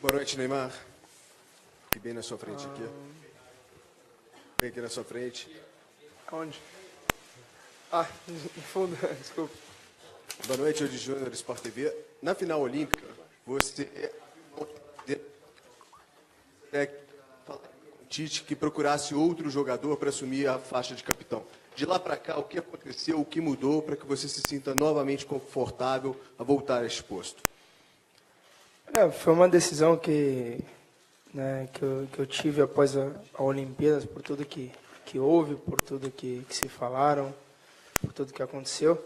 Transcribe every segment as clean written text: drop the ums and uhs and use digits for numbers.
Boa noite, Neymar. Aqui bem na sua frente, aqui. Bem aqui na sua frente. Onde? No fundo, desculpa. Boa noite, Odi Júnior, Sport TV. Na final olímpica, você falar com o Tite que procurasse outro jogador para assumir a faixa de capitão. De lá para cá, o que aconteceu, o que mudou para que você se sinta novamente confortável a voltar a esse posto? Foi uma decisão que eu tive após a Olimpíadas, por tudo que houve, por tudo que se falaram, por tudo que aconteceu.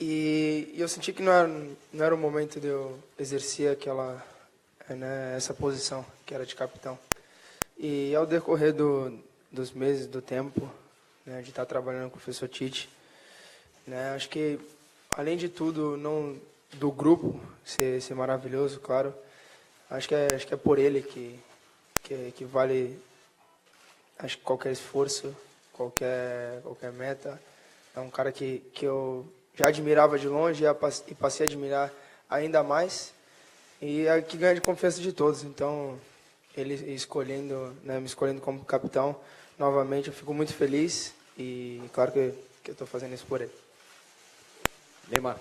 E eu senti que não era o momento de eu exercer essa posição, que era de capitão. E ao decorrer dos meses, do tempo, né, de estar trabalhando com o professor Tite, né, acho que, além de tudo, do grupo ser maravilhoso, claro, acho que é por ele que vale, acho que qualquer esforço, qualquer meta. É um cara que eu já admirava de longe e passei a admirar ainda mais, e é que ganha de confiança de todos. Então, ele me escolhendo como capitão, novamente, eu fico muito feliz e claro que eu estou fazendo isso por ele. Neymar,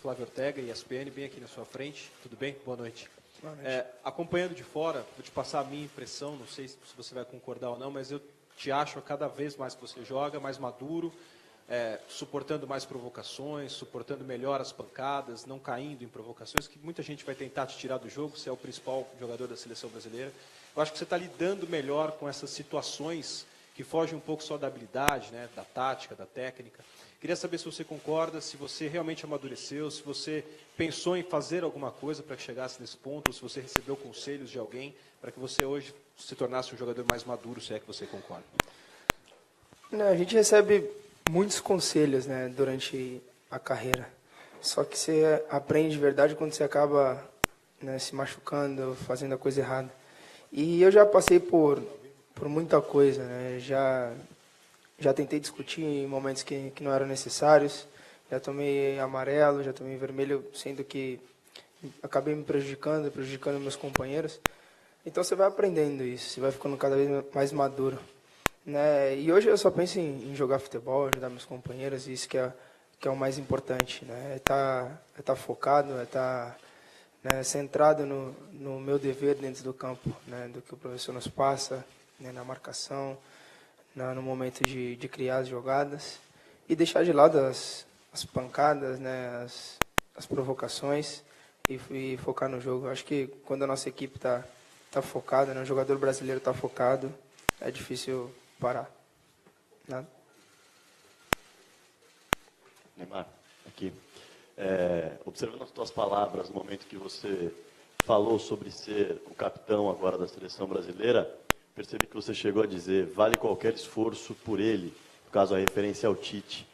Flávio Ortega, ESPN, bem aqui na sua frente. Tudo bem? Boa noite. Boa noite. Acompanhando de fora, vou te passar a minha impressão, não sei se você vai concordar ou não, mas eu te acho cada vez mais que você joga, mais maduro, suportando mais provocações, suportando melhor as pancadas, não caindo em provocações, que muita gente vai tentar te tirar do jogo, você é o principal jogador da seleção brasileira. Eu acho que você está lidando melhor com essas situações que fogem um pouco só da habilidade, né, da tática, da técnica. Queria saber se você concorda, se você realmente amadureceu, se você pensou em fazer alguma coisa para que chegasse nesse ponto, ou se você recebeu conselhos de alguém para que você hoje se tornasse um jogador mais maduro, se é que você concorda. A gente recebe muitos conselhos, né, durante a carreira. Só que você aprende de verdade quando você acaba, né, se machucando, fazendo a coisa errada. E eu já passei por muita coisa, né? Já tentei discutir em momentos que não eram necessários. Já tomei amarelo, já tomei vermelho, sendo que acabei me prejudicando meus companheiros. Então você vai aprendendo isso, você vai ficando cada vez mais maduro, né? E hoje eu só penso em jogar futebol, ajudar meus companheiros, e isso que é o mais importante, né? É tá focado, né, centrado no meu dever dentro do campo, né? Do que o professor nos passa, né, na marcação, no momento de criar as jogadas, e deixar de lado as pancadas, né, as provocações, e focar no jogo. Eu acho que quando a nossa equipe tá focada, né, o jogador brasileiro está focado, é difícil parar. Né? Neymar, aqui. Observando as tuas palavras no momento que você falou sobre ser o capitão agora da seleção brasileira, percebi que você chegou a dizer, vale qualquer esforço por ele, no caso a referência ao Tite.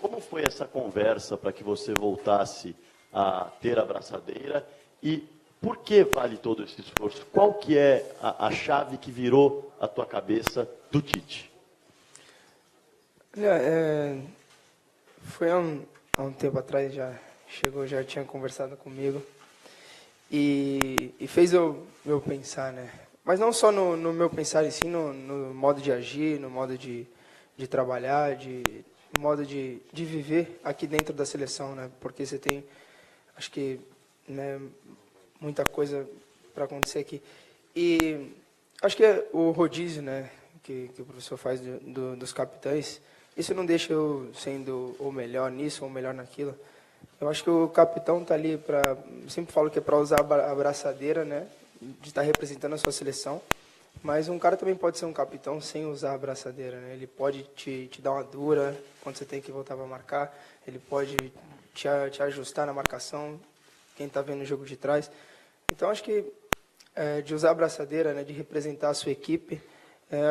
Como foi essa conversa para que você voltasse a ter a braçadeira e por que vale todo esse esforço? Qual que é a chave que virou a tua cabeça do Tite? Foi há um tempo atrás, já tinha conversado comigo e fez eu pensar, né? Mas não só no meu pensar, e sim no modo de agir, no modo de trabalhar, no modo de viver aqui dentro da seleção, né? Porque você tem, acho que, né, muita coisa para acontecer aqui. E acho que é o rodízio, né, que o professor faz dos capitães, isso não deixa eu sendo o melhor nisso ou o melhor naquilo. Eu acho que o capitão está ali para, sempre falo que é para usar a braçadeira, né, de estar representando a sua seleção, mas um cara também pode ser um capitão sem usar a braçadeira, né? Ele pode te dar uma dura quando você tem que voltar para marcar, ele pode te ajustar na marcação, quem está vendo o jogo de trás. Então, acho que de usar a braçadeira, né, de representar a sua equipe,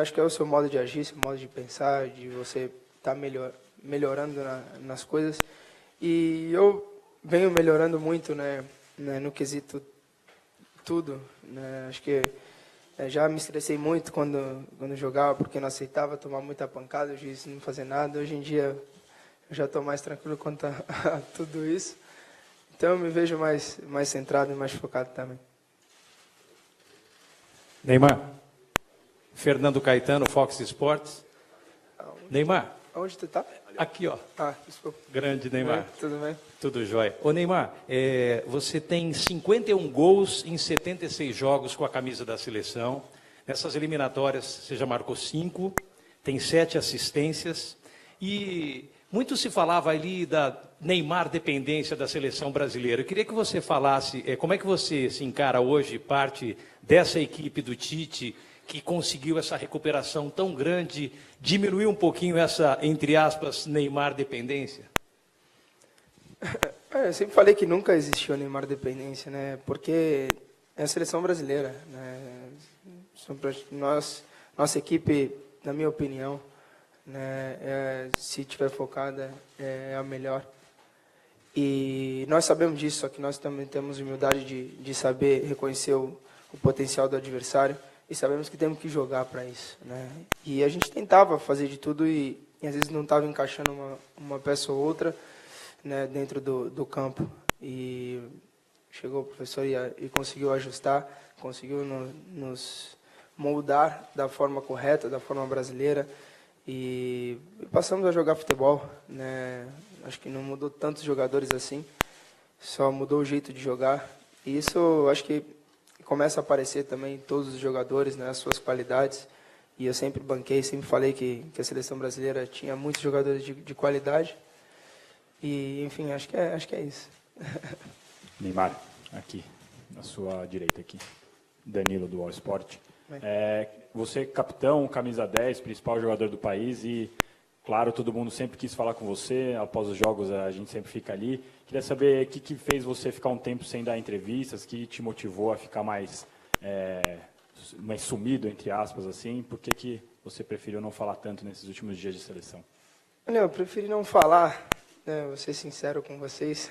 acho que é o seu modo de agir, seu modo de pensar, de você estar melhorando nas coisas. E eu venho melhorando muito, né, no quesito tudo, né? Acho que já me estressei muito quando jogava, porque não aceitava tomar muita pancada, o juiz não fazer nada. Hoje em dia eu já estou mais tranquilo quanto a tudo isso. Então eu me vejo mais centrado e mais focado também. Neymar. Fernando Caetano, Fox Sports. Neymar. Onde tu tá? Aqui, ó. Ah, desculpa. Grande Neymar. Tudo bem? Tudo jóia. Ô Neymar, você tem 51 gols em 76 jogos com a camisa da seleção. Nessas eliminatórias você já marcou 5, tem 7 assistências. E muito se falava ali da Neymar dependência da seleção brasileira. Eu queria que você falasse como é que você se encara hoje, parte dessa equipe do Tite, que conseguiu essa recuperação tão grande, diminuir um pouquinho essa, entre aspas, Neymar dependência? Eu sempre falei que nunca existiu Neymar dependência, né? Porque é a seleção brasileira, né? Nossa equipe, na minha opinião, né, se tiver focada, é a melhor. E nós sabemos disso, só que nós também temos humildade de saber reconhecer o potencial do adversário e sabemos que temos que jogar para isso, né? E a gente tentava fazer de tudo e às vezes não estava encaixando uma peça ou outra, né, dentro do campo. E chegou o professor e conseguiu ajustar, conseguiu nos moldar da forma correta, da forma brasileira. E passamos a jogar futebol, né? Acho que não mudou tantos jogadores assim, só mudou o jeito de jogar. E isso acho que começa a aparecer também em todos os jogadores, né, as suas qualidades. E eu sempre banquei, sempre falei que a seleção brasileira tinha muitos jogadores de qualidade. E, enfim, acho que é isso. Neymar, aqui, na sua direita aqui. Danilo, do All Sport. Você, capitão, camisa 10, principal jogador do país e, claro, todo mundo sempre quis falar com você. Após os jogos, a gente sempre fica ali. Queria saber o que fez você ficar um tempo sem dar entrevistas, que te motivou a ficar mais sumido, entre aspas, assim. Por que você preferiu não falar tanto nesses últimos dias de seleção? Eu preferi não falar, né, vou ser sincero com vocês,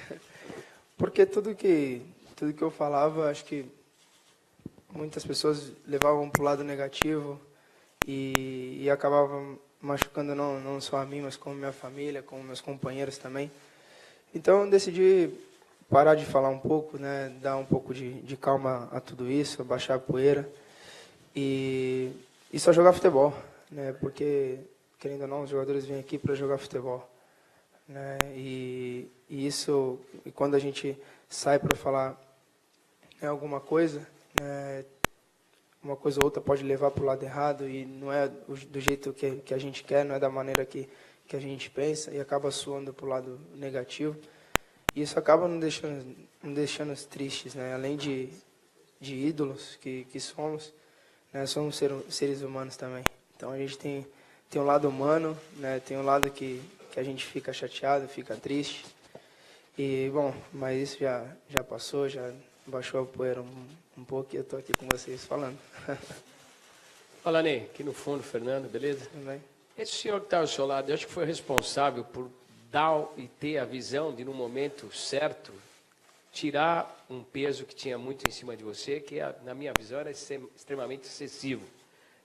porque tudo que eu falava, acho que muitas pessoas levavam para o lado negativo e acabavam machucando não só a mim, mas como minha família, como meus companheiros também. Então eu decidi parar de falar um pouco, né, dar um pouco de calma a tudo isso, baixar a poeira e só jogar futebol, né, porque, querendo ou não, os jogadores vêm aqui para jogar futebol, né, e quando a gente sai para falar alguma coisa, uma coisa ou outra pode levar para o lado errado e não é do jeito que a gente quer, não é da maneira que a gente pensa e acaba suando para o lado negativo. E isso acaba nos deixando tristes, né? Além de ídolos que somos, né? Somos seres humanos também. Então a gente tem um lado humano, né? Tem um lado que a gente fica chateado, fica triste. E, bom, mas isso já passou, já baixou a poeira um pouco e eu estou aqui com vocês falando. Fala, Ney, aqui no fundo, Fernando, beleza? Tudo bem? Esse senhor que está ao seu lado, eu acho que foi responsável por dar e ter a visão de, no momento certo, tirar um peso que tinha muito em cima de você, que, na minha visão, era extremamente excessivo.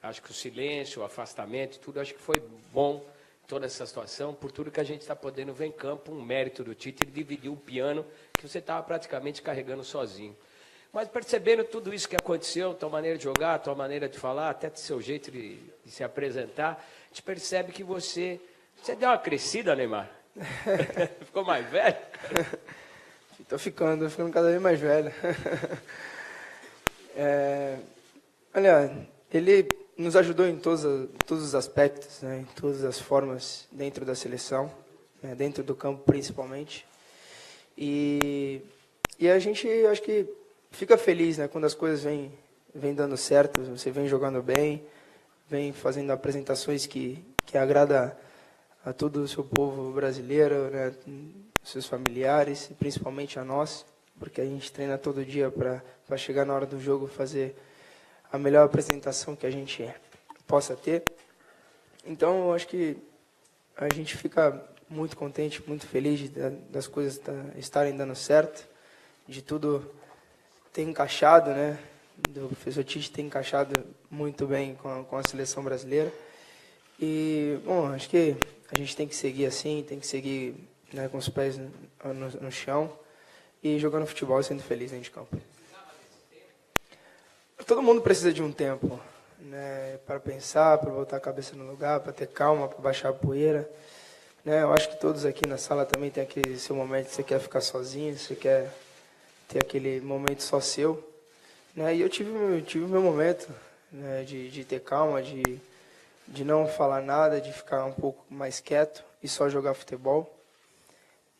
Acho que o silêncio, o afastamento, tudo, acho que foi bom toda essa situação, por tudo que a gente está podendo ver em campo, um mérito do Tite, ele dividiu o piano que você estava praticamente carregando sozinho. Mas percebendo tudo isso que aconteceu, tua maneira de jogar, tua maneira de falar, até seu jeito de se apresentar, a gente percebe que você deu uma crescida, Neymar. Ficou mais velho? Estou ficando cada vez mais velho. Olha, ele nos ajudou em todos os aspectos, né, em todas as formas dentro da seleção, né, dentro do campo principalmente. E a gente, acho que, fica feliz, né, quando as coisas vêm dando certo, você vem jogando bem, vem fazendo apresentações que agrada a todo o seu povo brasileiro, né, seus familiares, e principalmente a nós, porque a gente treina todo dia para chegar na hora do jogo fazer a melhor apresentação que a gente possa ter. Então, eu acho que a gente fica muito contente, muito feliz das coisas estarem dando certo, de tudo ter encaixado, né? Do professor Tite ter encaixado muito bem com a seleção brasileira. E, bom, acho que a gente tem que seguir assim, tem que seguir, né, com os pés no chão e jogando futebol e sendo feliz dentro de campo. todo mundo precisa de um tempo, né, para pensar, para botar a cabeça no lugar, para ter calma, para baixar a poeira. Né, eu acho que todos aqui na sala também tem aquele seu momento que você quer ficar sozinho, você quer ter aquele momento só seu. Né, e eu tive o meu momento, né, de ter calma, de não falar nada, de ficar um pouco mais quieto e só jogar futebol.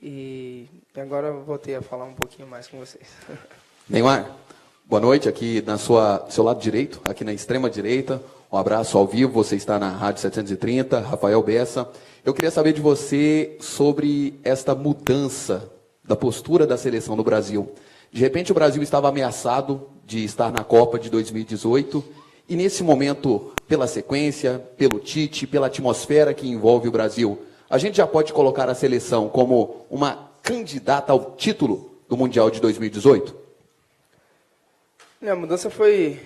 E agora eu voltei a falar um pouquinho mais com vocês. Neymar, boa noite, aqui do seu lado direito, aqui na extrema direita. Um abraço ao vivo, você está na Rádio 730, Rafael Bessa. Eu queria saber de você sobre esta mudança da postura da seleção do Brasil. De repente o Brasil estava ameaçado de estar na Copa de 2018 e nesse momento, pela sequência, pelo Tite, pela atmosfera que envolve o Brasil, a gente já pode colocar a seleção como uma candidata ao título do Mundial de 2018? A mudança foi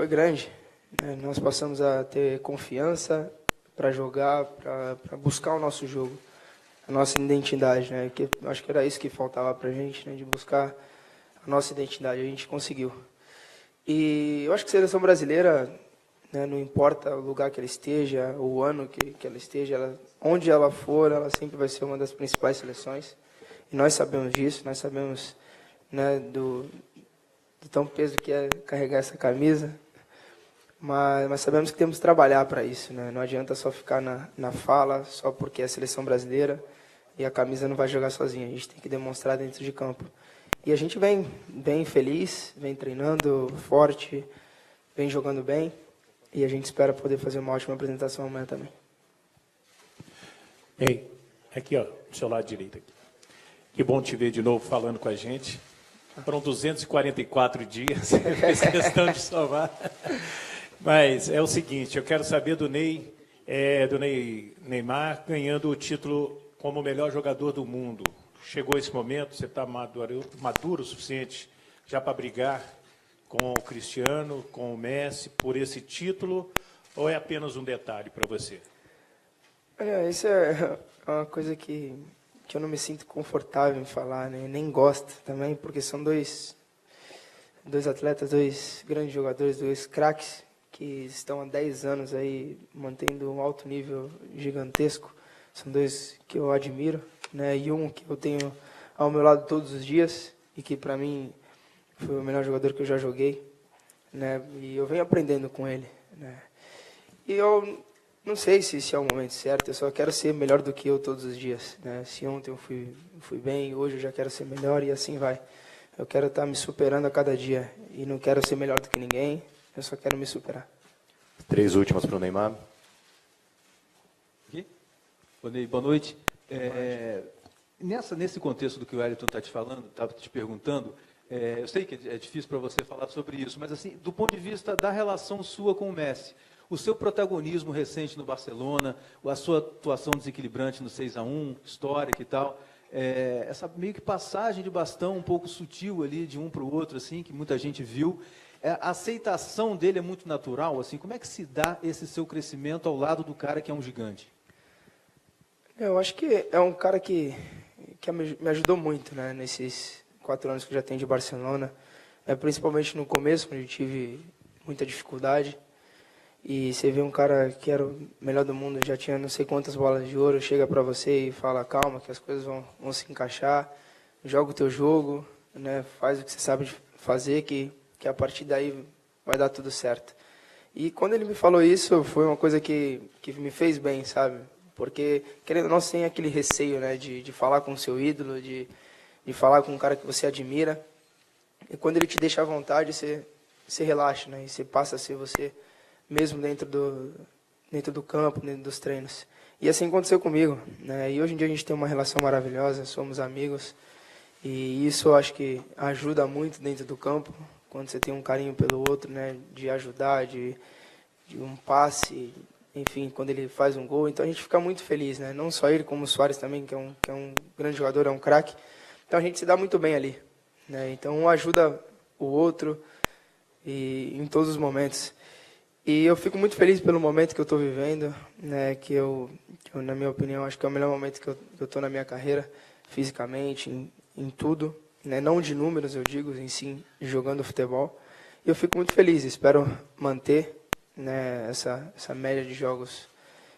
grande. Nós passamos a ter confiança para jogar, para buscar o nosso jogo, a nossa identidade. Né? Que acho que era isso que faltava para a gente, né? De buscar a nossa identidade. A gente conseguiu. E eu acho que a seleção brasileira, né, não importa o lugar que ela esteja, o ano que ela esteja, onde ela for, ela sempre vai ser uma das principais seleções. E nós sabemos disso, nós sabemos, né, do tão peso que é carregar essa camisa. Mas sabemos que temos que trabalhar para isso. Né? Não adianta só ficar na fala, só porque é a seleção brasileira e a camisa não vai jogar sozinha. A gente tem que demonstrar dentro de campo. E a gente vem bem feliz, vem treinando forte, vem jogando bem. E a gente espera poder fazer uma ótima apresentação amanhã também. Ei, aqui, ó, do seu lado direito. Aqui. Que bom te ver de novo falando com a gente. Foram 244 dias, fiz questão de salvar. Mas é o seguinte, eu quero saber do Neymar ganhando o título como o melhor jogador do mundo. Chegou esse momento, você está maduro o suficiente já para brigar com o Cristiano, com o Messi, por esse título, ou é apenas um detalhe para você? Olha, isso é uma coisa que eu não me sinto confortável em falar, né? Nem gosto também, porque são dois atletas, dois grandes jogadores, dois craques, que estão há 10 anos aí mantendo um alto nível gigantesco. São dois que eu admiro, né? E um que eu tenho ao meu lado todos os dias e que para mim foi o melhor jogador que eu já joguei, né? E eu venho aprendendo com ele, né? E eu não sei se é o momento certo, eu só quero ser melhor do que eu todos os dias, né? Se ontem eu fui bem, hoje eu já quero ser melhor e assim vai. Eu quero estar me superando a cada dia e não quero ser melhor do que ninguém, eu só quero me superar. 3 últimas para o Neymar. Aqui? Boa noite. Nesse contexto do que o Wellington está te falando, estava te perguntando, eu sei que é difícil para você falar sobre isso, mas assim, do ponto de vista da relação sua com o Messi, o seu protagonismo recente no Barcelona, a sua atuação desequilibrante no 6-1, histórica e tal, essa meio que passagem de bastão um pouco sutil ali de um para o outro, assim, que muita gente viu, a aceitação dele é muito natural, assim, como é que se dá esse seu crescimento ao lado do cara que é um gigante? Eu acho que é um cara que me ajudou muito, né, nesses 4 anos que eu já tenho de Barcelona, principalmente no começo, onde eu tive muita dificuldade. E você vê um cara que era o melhor do mundo, já tinha não sei quantas bolas de ouro, chega para você e fala, calma, que as coisas vão se encaixar, joga o teu jogo, né, faz o que você sabe fazer, que a partir daí vai dar tudo certo. E quando ele me falou isso, foi uma coisa que me fez bem, sabe? Porque, querendo ou não, você tem aquele receio, né, de falar com o seu ídolo, de falar com um cara que você admira. E quando ele te deixa à vontade, você relaxa, né, e você passa a ser você mesmo dentro do campo, dentro dos treinos. E assim aconteceu comigo, né? E hoje em dia a gente tem uma relação maravilhosa, somos amigos, e isso eu acho que ajuda muito dentro do campo, quando você tem um carinho pelo outro, né? De ajudar, de um passe, enfim, quando ele faz um gol, então a gente fica muito feliz, né? Não só ele, como o Suárez também, que é um grande jogador, é um craque, então a gente se dá muito bem ali, né? Então um ajuda o outro e em todos os momentos. E eu fico muito feliz pelo momento que eu estou vivendo, né, que eu, na minha opinião, acho que é o melhor momento que eu estou na minha carreira, fisicamente, em tudo, né, não de números, eu digo, em sim, jogando futebol. E eu fico muito feliz, espero manter, né, essa média de jogos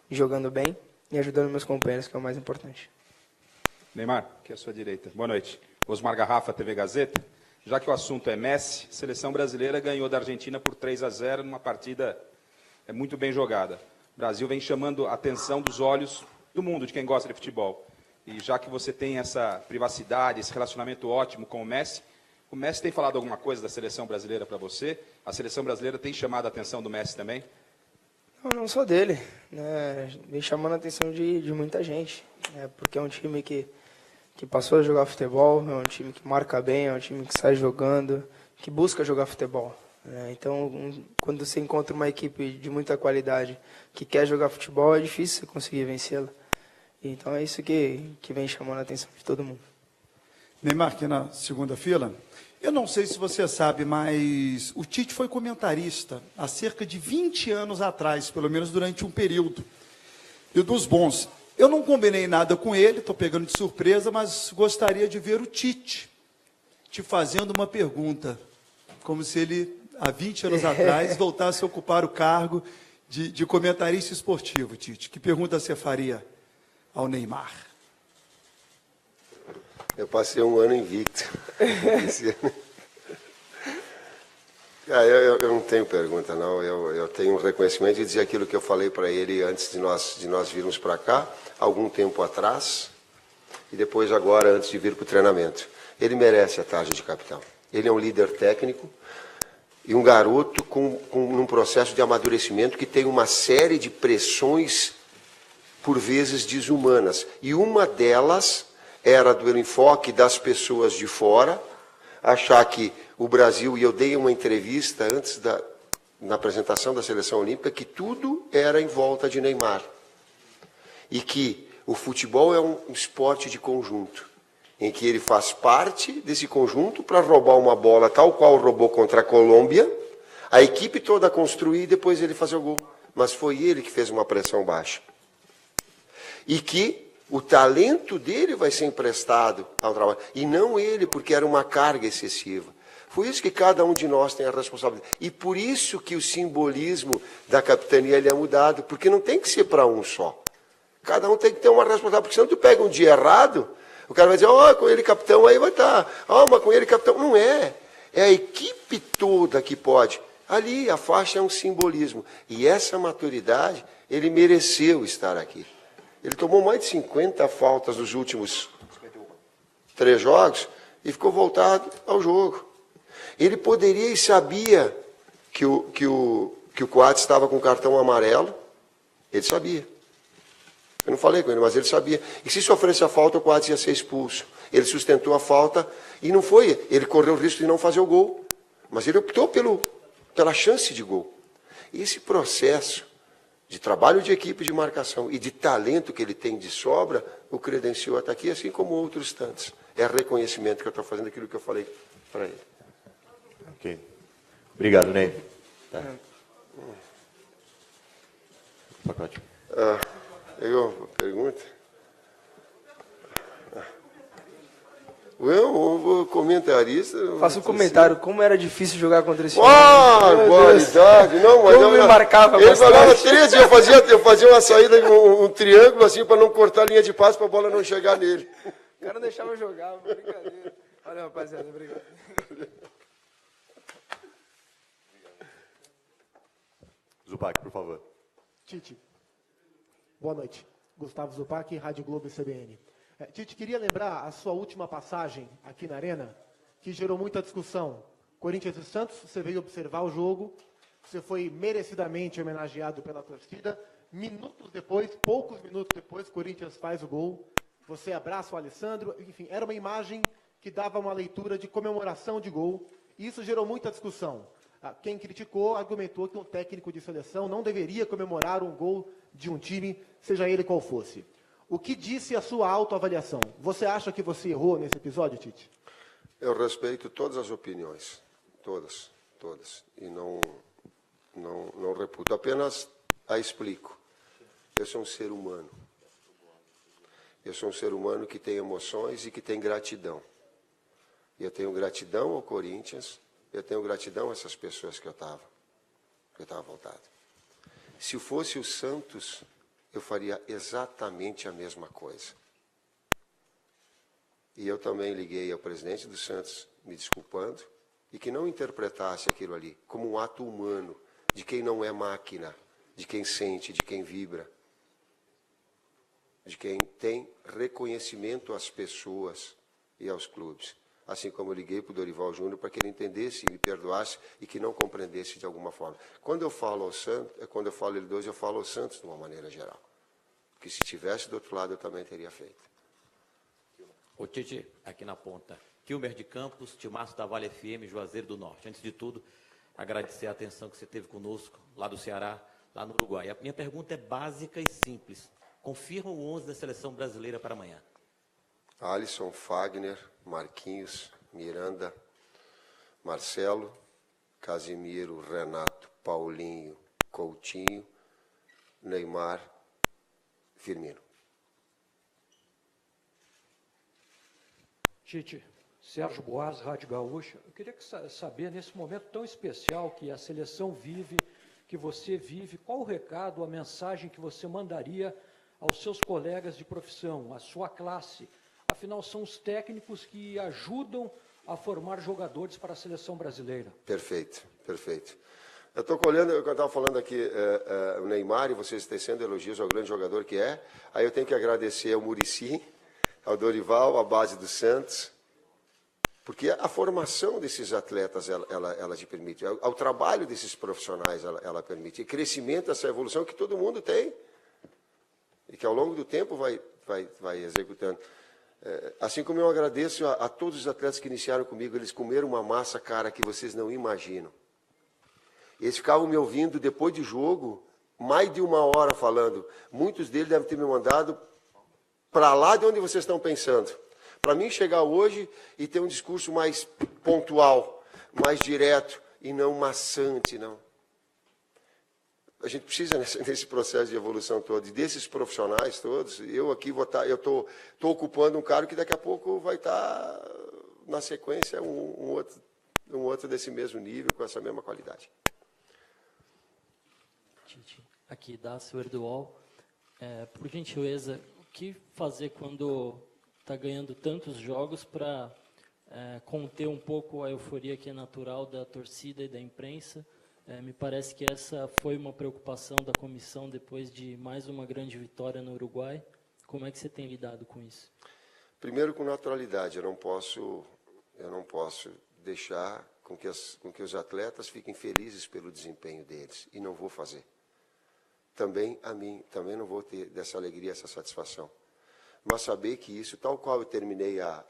jogando bem e ajudando meus companheiros, que é o mais importante. Neymar, aqui à sua direita. Boa noite. Osmar Garrafa, TV Gazeta. Já que o assunto é Messi, a seleção brasileira ganhou da Argentina por 3-0 numa partida muito bem jogada. O Brasil vem chamando a atenção dos olhos do mundo, de quem gosta de futebol. E já que você tem essa privacidade, esse relacionamento ótimo com o Messi tem falado alguma coisa da seleção brasileira para você? A seleção brasileira tem chamado a atenção do Messi também? Não só dele, né? Vem chamando a atenção de muita gente, né? Porque é um time que passou a jogar futebol, é um time que marca bem, é um time que sai jogando, que busca jogar futebol, né? Então, quando você encontra uma equipe de muita qualidade que quer jogar futebol, é difícil você conseguir vencê-la. Então é isso que vem chamando a atenção de todo mundo. Neymar, aqui na segunda fila. Eu não sei se você sabe, mas o Tite foi comentarista há cerca de 20 anos atrás, pelo menos durante um período, e dos bons. Eu não combinei nada com ele, estou pegando de surpresa, mas gostaria de ver o Tite te fazendo uma pergunta, como se ele, há 20 anos atrás, voltasse a ocupar o cargo de comentarista esportivo, Tite. Que pergunta você faria ao Neymar? Eu passei um ano invicto. Eu não tenho pergunta, não. Eu tenho um reconhecimento de dizer aquilo que eu falei para ele antes de nós virmos para cá, algum tempo atrás, e depois agora, antes de vir para o treinamento. Ele merece a tarja de capitão. Ele é um líder técnico e um garoto num processo de amadurecimento que tem uma série de pressões, por vezes, desumanas. E uma delas era do enfoque das pessoas de fora, achar que o Brasil, e eu dei uma entrevista antes na apresentação da Seleção Olímpica, que tudo era em volta de Neymar. E que o futebol é um esporte de conjunto, em que ele faz parte desse conjunto para roubar uma bola, tal qual roubou contra a Colômbia, a equipe toda construir e depois ele fazer o gol. Mas foi ele que fez uma pressão baixa. E que o talento dele vai ser emprestado ao trabalho. E não ele, porque era uma carga excessiva. Foi isso que cada um de nós tem a responsabilidade. E por isso que o simbolismo da capitania ele é mudado, porque não tem que ser para um só. Cada um tem que ter uma responsabilidade, porque senão tu pega um dia errado, o cara vai dizer, com ele capitão aí vai estar. Mas com ele capitão. Não é. É a equipe toda que pode. Ali a faixa é um simbolismo. E essa maturidade, ele mereceu estar aqui. Ele tomou mais de 50 faltas nos últimos 3 jogos e ficou voltado ao jogo. Ele poderia e sabia que o Coates estava com cartão amarelo. Ele sabia. Eu não falei com ele, mas ele sabia. E se sofresse a falta, o Coates ia ser expulso. Ele sustentou a falta e não foi. Ele correu o risco de não fazer o gol. Mas ele optou pela chance de gol. E esse processo de trabalho de equipe de marcação e de talento que ele tem de sobra, o credenciou até aqui, assim como outros tantos. É reconhecimento que eu estou fazendo aquilo que eu falei para ele. Ok. Obrigado, Ney. Tá. Pacote. Eu pergunta. O comentarista... Faça um comentário, como era difícil jogar contra esse time. Qualidade! Não, mas como me marcava ele bastante. falava 13, eu fazia uma saída, um triângulo assim, para não cortar a linha de passe, para a bola não chegar nele. O cara não deixava eu jogar, brincadeira. Olha, rapaziada, obrigado. Zupac, por favor. Tite, boa noite. Gustavo Zupac, Rádio Globo e CBN. Tite, queria lembrar a sua última passagem aqui na Arena, que gerou muita discussão. Corinthians e Santos, você veio observar o jogo, você foi merecidamente homenageado pela torcida. Minutos depois, poucos minutos depois, o Corinthians faz o gol. Você abraça o Alessandro. Enfim, era uma imagem que dava uma leitura de comemoração de gol. E isso gerou muita discussão. Quem criticou argumentou que um técnico de seleção não deveria comemorar um gol de um time, seja ele qual fosse. O que disse a sua autoavaliação? Você acha que você errou nesse episódio, Tite? Eu respeito todas as opiniões. Todas. E não reputo. Apenas a explico. Eu sou um ser humano. Eu sou um ser humano que tem emoções e que tem gratidão. E eu tenho gratidão ao Corinthians, eu tenho gratidão a essas pessoas que eu estava voltado. Se fosse o Santos, eu faria exatamente a mesma coisa. E eu também liguei ao presidente do Santos, me desculpando, e que não interpretasse aquilo ali como um ato humano, de quem não é máquina, de quem sente, de quem vibra, de quem tem reconhecimento às pessoas e aos clubes. Assim como eu liguei para o Dorival Júnior para que ele entendesse e me perdoasse e que não compreendesse de alguma forma. Quando eu falo ao Santos, quando eu falo L2, eu falo ao Santos de uma maneira geral. Porque se tivesse do outro lado, eu também teria feito. Ô Tite, aqui na ponta. Kilmer de Campos, Timaço da Vale FM, Juazeiro do Norte. Antes de tudo, agradecer a atenção que você teve conosco, lá do Ceará, lá no Uruguai. A minha pergunta é básica e simples. Confirma o 11 da seleção brasileira para amanhã. Alisson, Fagner, Marquinhos, Miranda, Marcelo, Casimiro, Renato, Paulinho, Coutinho, Neymar, Firmino. Tite, Sérgio Boas, Rádio Gaúcha. Eu queria saber, nesse momento tão especial que a seleção vive, que você vive, qual o recado, a mensagem que você mandaria aos seus colegas de profissão, à sua classe? Afinal, são os técnicos que ajudam a formar jogadores para a seleção brasileira. Perfeito, perfeito. Eu estou colhendo, eu estava falando aqui, o Neymar, e vocês tecendo elogios ao grande jogador que é. Aí eu tenho que agradecer ao Muricy, ao Dorival, à base do Santos, porque a formação desses atletas, ela te permite, ao trabalho desses profissionais, ela permite, e crescimento, essa evolução que todo mundo tem, e que ao longo do tempo vai executando. Assim como eu agradeço a todos os atletas que iniciaram comigo, eles comeram uma massa, cara, que vocês não imaginam. Eles ficavam me ouvindo depois de jogo, mais de 1 hora falando. Muitos deles devem ter me mandado para lá de onde vocês estão pensando. Para mim chegar hoje e ter um discurso mais pontual, mais direto e não maçante, não. A gente precisa, nesse processo de evolução todo, e desses profissionais todos, eu aqui vou estar, eu estou ocupando um cargo que daqui a pouco vai estar, na sequência, um outro desse mesmo nível, com essa mesma qualidade. Tite, aqui da Erdoal, por gentileza, o que fazer quando está ganhando tantos jogos para conter um pouco a euforia que é natural da torcida e da imprensa? Me parece que essa foi uma preocupação da comissão depois de mais uma grande vitória no Uruguai. Como é que você tem lidado com isso? Primeiro, com naturalidade. Eu não posso deixar com que os atletas fiquem felizes pelo desempenho deles. E não vou fazer. Também não vou ter dessa alegria, essa satisfação. Mas saber que isso, tal qual eu terminei a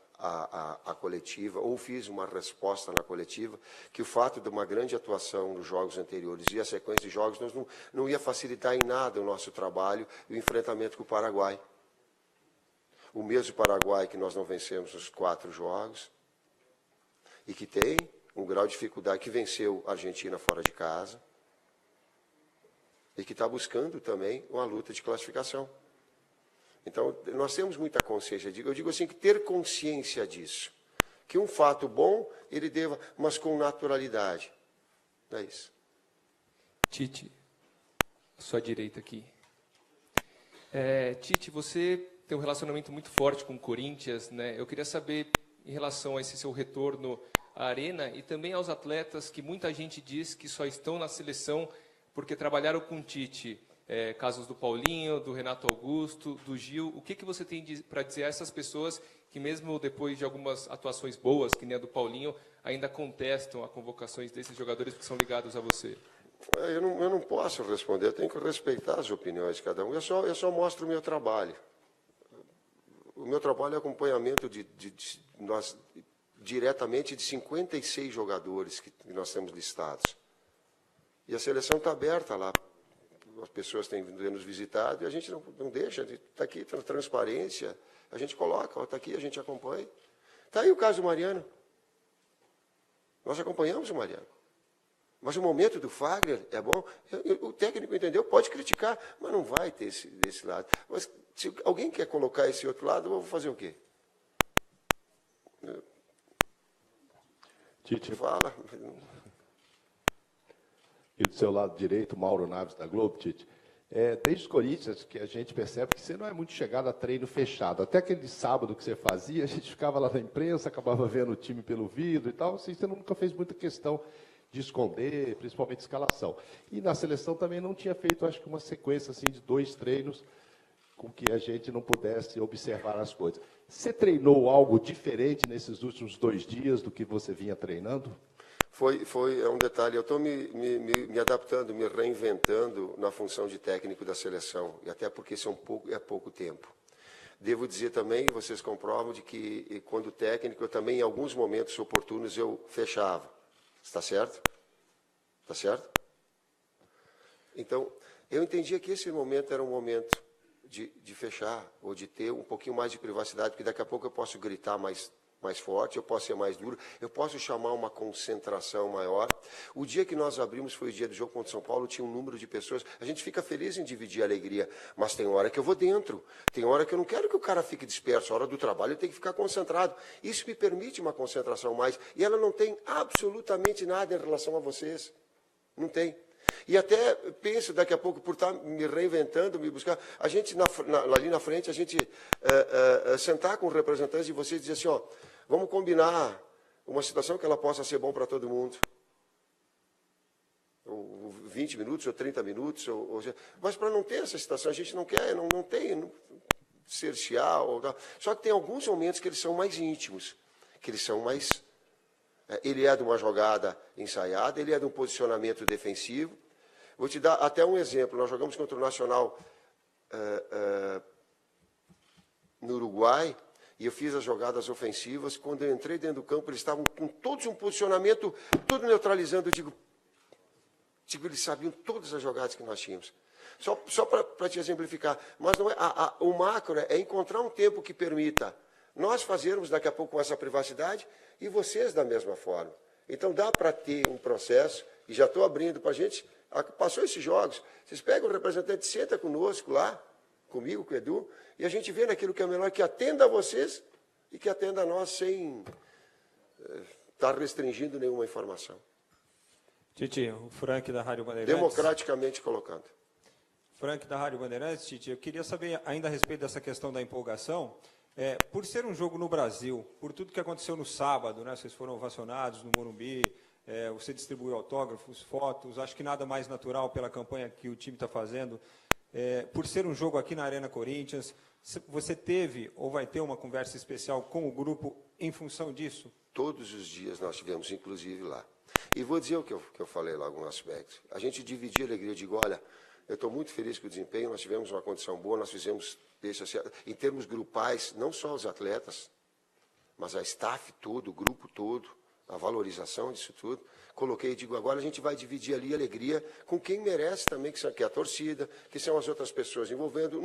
coletiva, ou fiz uma resposta na coletiva, que o fato de uma grande atuação nos jogos anteriores e a sequência de jogos não ia facilitar em nada o nosso trabalho e o enfrentamento com o Paraguai. O mesmo Paraguai que nós não vencemos nos 4 jogos, e que tem um grau de dificuldade, que venceu a Argentina fora de casa, e que está buscando também uma luta de classificação. Então, nós temos muita consciência disso. Eu digo assim, que ter consciência disso. Que um fato bom, ele deva, mas com naturalidade. É isso. Tite, à sua direita aqui. Tite, você tem um relacionamento muito forte com o Corinthians, né? Eu queria saber, em relação a esse seu retorno à arena, e também aos atletas que muita gente diz que só estão na seleção porque trabalharam com o Tite. Casos do Paulinho, do Renato Augusto, do Gil. O que você tem para dizer a essas pessoas que, mesmo depois de algumas atuações boas, que nem a do Paulinho, ainda contestam as convocações desses jogadores que são ligados a você? Eu não posso responder, eu tenho que respeitar as opiniões de cada um. Eu só mostro o meu trabalho. O meu trabalho é acompanhamento diretamente de 56 jogadores que nós temos listados. E a seleção está aberta lá. As pessoas têm vindo nos visitado e a gente não deixa, está aqui, está na transparência, a gente coloca, está aqui, a gente acompanha. Está aí o caso do Mariano. Nós acompanhamos o Mariano. Mas o momento do Fagner é bom, o técnico entendeu, pode criticar, mas não vai ter desse lado. Mas se alguém quer colocar esse outro lado, eu vou fazer o quê? Tite. Fala. E do seu lado direito, Mauro Naves, da Globo, Tite. Desde os Corinthians, que a gente percebe que você não é muito chegado a treino fechado. Até aquele sábado que você fazia, a gente ficava lá na imprensa, acabava vendo o time pelo vidro e tal. Assim, você nunca fez muita questão de esconder, principalmente escalação. E na seleção também não tinha feito, acho que, uma sequência assim, de 2 treinos com que a gente não pudesse observar as coisas. Você treinou algo diferente nesses últimos 2 dias do que você vinha treinando? É um detalhe, eu estou me adaptando, me reinventando na função de técnico da seleção, e até porque isso é pouco tempo. Devo dizer também, vocês comprovam, de que quando técnico, eu também, em alguns momentos oportunos, eu fechava. Está certo? Está certo? Então, eu entendia que esse momento era um momento de fechar, ou de ter um pouquinho mais de privacidade, porque daqui a pouco eu posso gritar mais forte, eu posso ser mais duro, eu posso chamar uma concentração maior. O dia que nós abrimos foi o dia do jogo contra o São Paulo, tinha um número de pessoas, a gente fica feliz em dividir a alegria, mas tem hora que eu vou dentro, tem hora que eu não quero que o cara fique disperso, a hora do trabalho ele tem que ficar concentrado. Isso me permite uma concentração mais, e ela não tem absolutamente nada em relação a vocês, não tem. E até penso, daqui a pouco, por estar me reinventando, me buscar, a gente, ali na frente, a gente sentar com representantes de vocês e dizer assim, ó, vamos combinar uma situação que ela possa ser bom para todo mundo. Ou 20 minutos, ou 30 minutos, mas para não ter essa situação, a gente não quer, não tem cercear. Só que tem alguns momentos que eles são mais íntimos, que eles são mais... Ele é de uma jogada ensaiada, ele é de um posicionamento defensivo. Vou te dar até um exemplo. Nós jogamos contra o Nacional no Uruguai, e eu fiz as jogadas ofensivas. Quando eu entrei dentro do campo, eles estavam com todos um posicionamento, tudo neutralizando. Eu digo, eles sabiam todas as jogadas que nós tínhamos. Só para te exemplificar. Mas não é, o macro é encontrar um tempo que permita nós fazermos daqui a pouco com essa privacidade e vocês da mesma forma. Então dá para ter um processo, e já estou abrindo para a gente, passou esses jogos, vocês pegam o representante, senta conosco lá, comigo, com o Edu, e a gente vê naquilo que é melhor, que atenda a vocês e que atenda a nós sem estar restringindo nenhuma informação. Tite, o Frank da Rádio Bandeirantes. Democraticamente colocando. Frank da Rádio Bandeirantes, Tite, eu queria saber ainda a respeito dessa questão da empolgação. Por ser um jogo no Brasil, por tudo que aconteceu no sábado, né, vocês foram ovacionados no Morumbi, você distribuiu autógrafos, fotos, acho que nada mais natural pela campanha que o time está fazendo. Por ser um jogo aqui na Arena Corinthians, você teve ou vai ter uma conversa especial com o grupo em função disso? Todos os dias nós tivemos, inclusive, lá. E vou dizer o que eu falei lá, algum aspecto. A gente dividia a alegria, eu digo, olha, eu estou muito feliz com o desempenho, nós tivemos uma condição boa, nós fizemos, em termos grupais, não só os atletas, mas a staff todo, o grupo todo, a valorização disso tudo. Coloquei e digo, agora a gente vai dividir ali a alegria com quem merece também, que é a torcida, que são as outras pessoas, envolvendo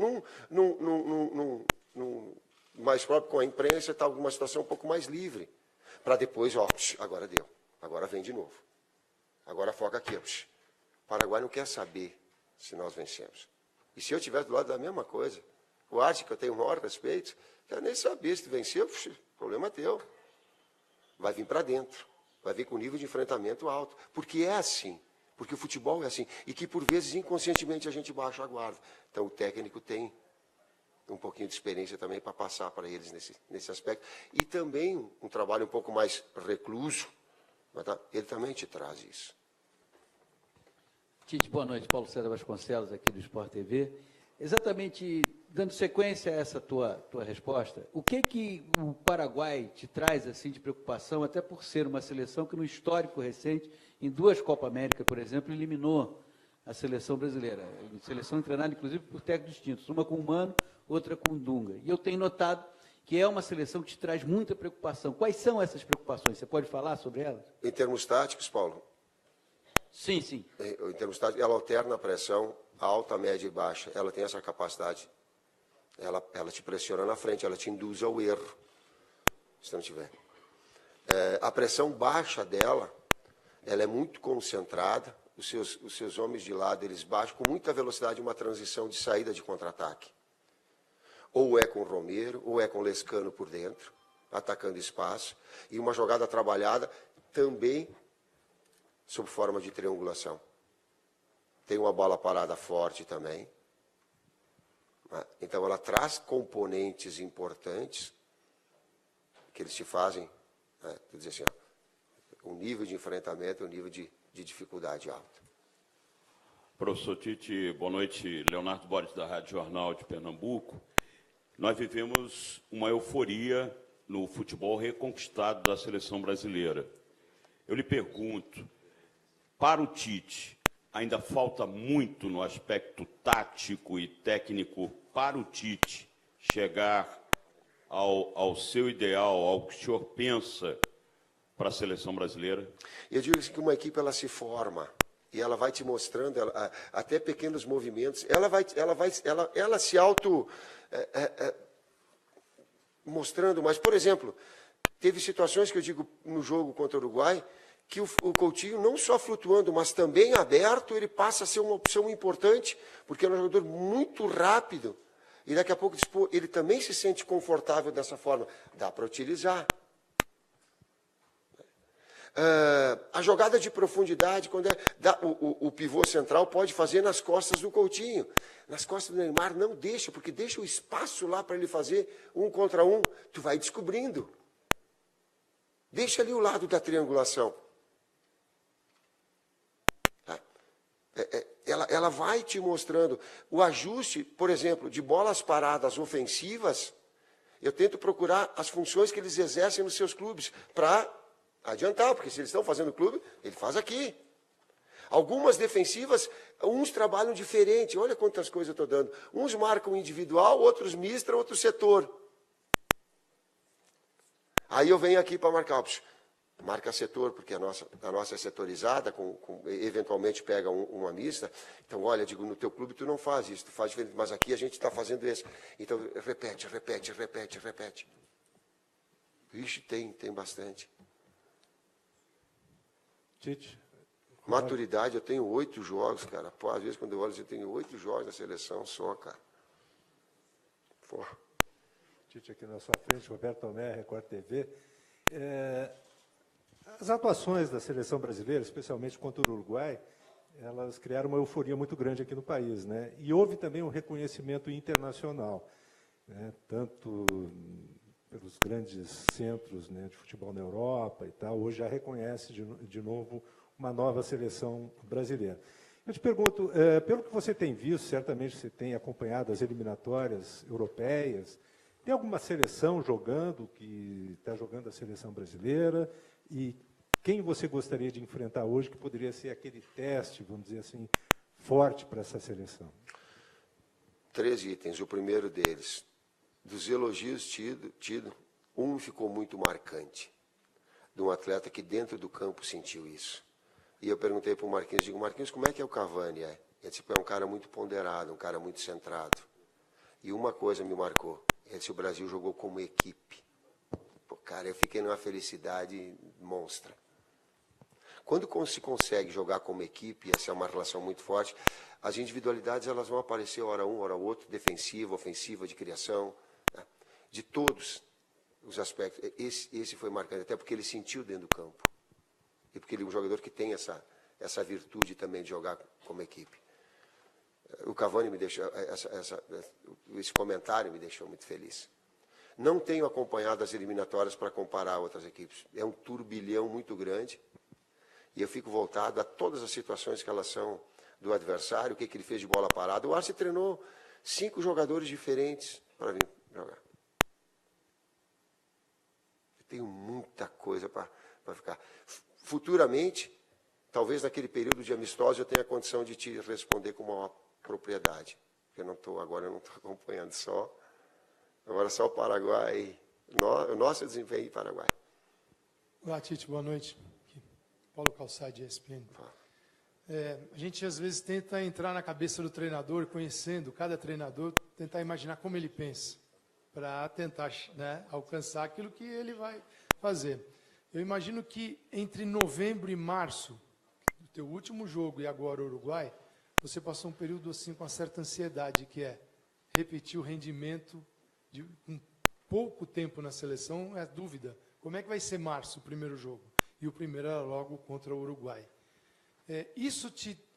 mais próprio com a imprensa, está alguma situação um pouco mais livre, para depois, ó, agora deu, agora vem de novo, agora foca aqui, ó, o Paraguai não quer saber se nós vencemos. E se eu estiver do lado da mesma coisa, o Arte, que eu tenho o maior respeito, quero nem saber se tu venceu, problema teu. Vai vir para dentro, vai vir com nível de enfrentamento alto, porque é assim, porque o futebol é assim, e que por vezes inconscientemente a gente baixa a guarda. Então o técnico tem um pouquinho de experiência também para passar para eles nesse aspecto, e também um trabalho um pouco mais recluso, mas ele também te traz isso. Tite, boa noite. Paulo César Vasconcelos, aqui do Sport TV. Exatamente, dando sequência a essa tua resposta, o que o Paraguai te traz assim de preocupação, até por ser uma seleção que no histórico recente, em 2 Copa América, por exemplo, eliminou a seleção brasileira. Seleção treinada, inclusive, por técnicos distintos, uma com o Mano, outra com o Dunga. E eu tenho notado que é uma seleção que te traz muita preocupação. Quais são essas preocupações? Você pode falar sobre elas? Em termos táticos, Paulo? Sim, sim. Em termos táticos, ela alterna a pressão alta, média e baixa. Ela tem essa capacidade. Ela te pressiona na frente, ela te induz ao erro, se não tiver. A pressão baixa dela, ela é muito concentrada. Os seus homens de lado, eles baixam com muita velocidade uma transição de saída de contra-ataque. Ou é com o Romero, ou é com o Lescano por dentro, atacando espaço. E uma jogada trabalhada, também sob forma de triangulação. Tem uma bola parada forte também. Então, ela traz componentes importantes que eles te fazem, né, dizer assim, ó, um nível de enfrentamento, um nível de dificuldade alta. Professor Tite, boa noite. Leonardo Borges, da Rádio Jornal de Pernambuco. Nós vivemos uma euforia no futebol reconquistado da seleção brasileira. Eu lhe pergunto, para o Tite, ainda falta muito no aspecto tático e técnico para o Tite chegar ao seu ideal, ao que o senhor pensa para a seleção brasileira? Eu digo que uma equipe ela se forma e ela vai te mostrando até pequenos movimentos. Ela se auto mostrando. Mas, por exemplo, teve situações que eu digo no jogo contra o Uruguai que o Coutinho não só flutuando, mas também aberto, ele passa a ser uma opção importante, porque é um jogador muito rápido. E daqui a pouco ele também se sente confortável dessa forma. Dá para utilizar. A jogada de profundidade, quando o pivô central pode fazer nas costas do Coutinho. Nas costas do Neymar não deixa, porque deixa o espaço lá para ele fazer 1 contra 1. Tu vai descobrindo. Deixa ali o lado da triangulação. Ela vai te mostrando o ajuste, por exemplo, de bolas paradas ofensivas. Eu tento procurar as funções que eles exercem nos seus clubes para adiantar, porque se eles estão fazendo clube, ele faz aqui. Algumas defensivas, uns trabalham diferente. Olha quantas coisas eu estou dando. Uns marcam individual, outros mistra, outro setor. Aí eu venho aqui para marcar. Marca setor, porque a nossa é setorizada, eventualmente pega uma mista. Então, olha, digo, no teu clube tu não faz isso, tu faz diferente, mas aqui a gente está fazendo isso. Então, repete. Vixe, tem bastante. Tite. Maturidade, eu tenho 8 jogos, cara. Pô, às vezes, quando eu olho, eu tenho 8 jogos na seleção só, cara. Pô. Tite aqui na sua frente, Roberto Tomé, Record TV. As atuações da seleção brasileira, especialmente contra o Uruguai, elas criaram uma euforia muito grande aqui no país, né? E houve também um reconhecimento internacional, né? Tanto pelos grandes centros, né, de futebol na Europa e tal. Hoje já reconhece de novo uma nova seleção brasileira. Eu te pergunto, pelo que você tem visto, certamente você tem acompanhado as eliminatórias europeias, tem alguma seleção jogando, que está jogando a seleção brasileira? E quem você gostaria de enfrentar hoje, que poderia ser aquele teste, vamos dizer assim, forte para essa seleção? 3 itens. O primeiro deles, dos elogios tido, um ficou muito marcante, de um atleta que dentro do campo sentiu isso. E eu perguntei para o Marquinhos, digo, Marquinhos, como é que é o Cavani? Ele disse, é um cara muito ponderado, um cara muito centrado. E uma coisa me marcou, ele disse, o Brasil jogou como equipe. Pô, cara, eu fiquei numa felicidade monstra. Quando se consegue jogar como equipe, essa é uma relação muito forte, as individualidades elas vão aparecer hora um, hora outro, defensiva, ofensiva, de criação, né? De todos os aspectos. Esse foi marcante, até porque ele sentiu dentro do campo. E porque ele é um jogador que tem essa virtude também de jogar como equipe. O Cavani me deixou, esse comentário me deixou muito feliz. Não tenho acompanhado as eliminatórias para comparar outras equipes. É um turbilhão muito grande. E eu fico voltado a todas as situações que elas são do adversário, o que ele fez de bola parada. O Arce treinou 5 jogadores diferentes para vir jogar. Eu tenho muita coisa para ficar. Futuramente, talvez naquele período de amistosos, eu tenha a condição de te responder com uma propriedade. Porque agora eu não estou acompanhando só. Agora só o Paraguai. O nosso desempenho em Paraguai. Olá, Tite, boa noite. Paulo Calçade, ESPN. A gente, às vezes, tenta entrar na cabeça do treinador, conhecendo cada treinador, tentar imaginar como ele pensa, para tentar, né, alcançar aquilo que ele vai fazer. Eu imagino que entre novembro e março, do teu último jogo e agora o Uruguai, você passou um período assim com uma certa ansiedade, que é repetir o rendimento com pouco tempo na seleção, é dúvida. Como é que vai ser março, o primeiro jogo? e o primeiro era logo contra o Uruguai.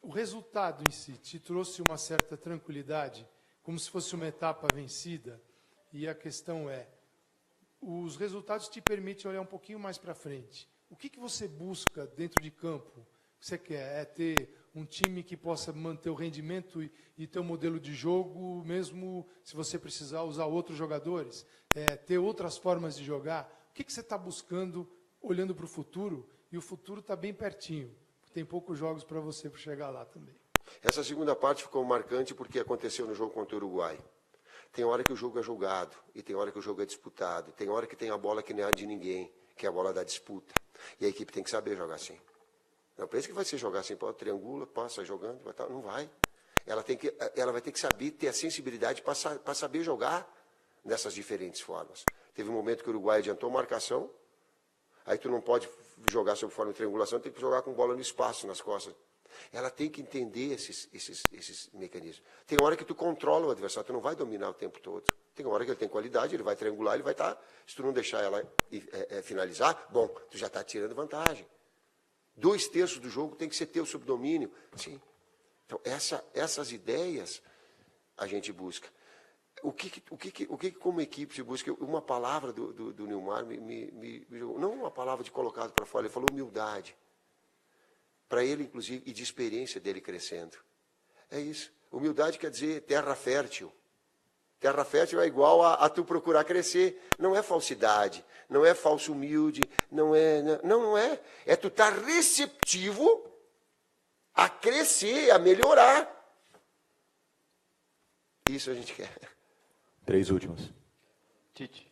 O resultado em si te trouxe uma certa tranquilidade, como se fosse uma etapa vencida, e a questão é, os resultados te permitem olhar um pouquinho mais para frente. O que você busca dentro de campo? O que você quer? É ter um time que possa manter o rendimento e ter um modelo de jogo, mesmo se você precisar usar outros jogadores? Ter outras formas de jogar? O que você está buscando olhando para o futuro? E o futuro está bem pertinho. Tem poucos jogos para você chegar lá também. Essa segunda parte ficou marcante porque aconteceu no jogo contra o Uruguai. Tem hora que o jogo é jogado, e tem hora que o jogo é disputado. Tem hora que tem a bola que não é de ninguém, que é a bola da disputa. E a equipe tem que saber jogar assim. Não pensa que vai ser jogar assim, pode triangula, passa jogando, não vai. Ela vai ter que saber ter a sensibilidade para saber jogar dessas diferentes formas. Teve um momento que o Uruguai adiantou marcação, aí tu não pode jogar sob forma de triangulação, tem que jogar com bola no espaço, nas costas. Ela tem que entender esses mecanismos. Tem hora que tu controla o adversário, tu não vai dominar o tempo todo. Tem hora que ele tem qualidade, ele vai triangular, ele vai estar... Se tu não deixar ela finalizar, bom, tu já está tirando vantagem. 2/3 do jogo tem que ser teu subdomínio. Sim. Então, essas ideias a gente busca. O que como equipe se busca? Uma palavra do Nilmar não uma palavra de colocado para fora, ele falou humildade. Para ele, inclusive, e de experiência dele crescendo. É isso. Humildade quer dizer terra fértil. Terra fértil é igual a tu procurar crescer. Não é falsidade, não é falso humilde, não é. É tu estar receptivo a crescer, a melhorar. Isso a gente quer. 3 últimas. Tite,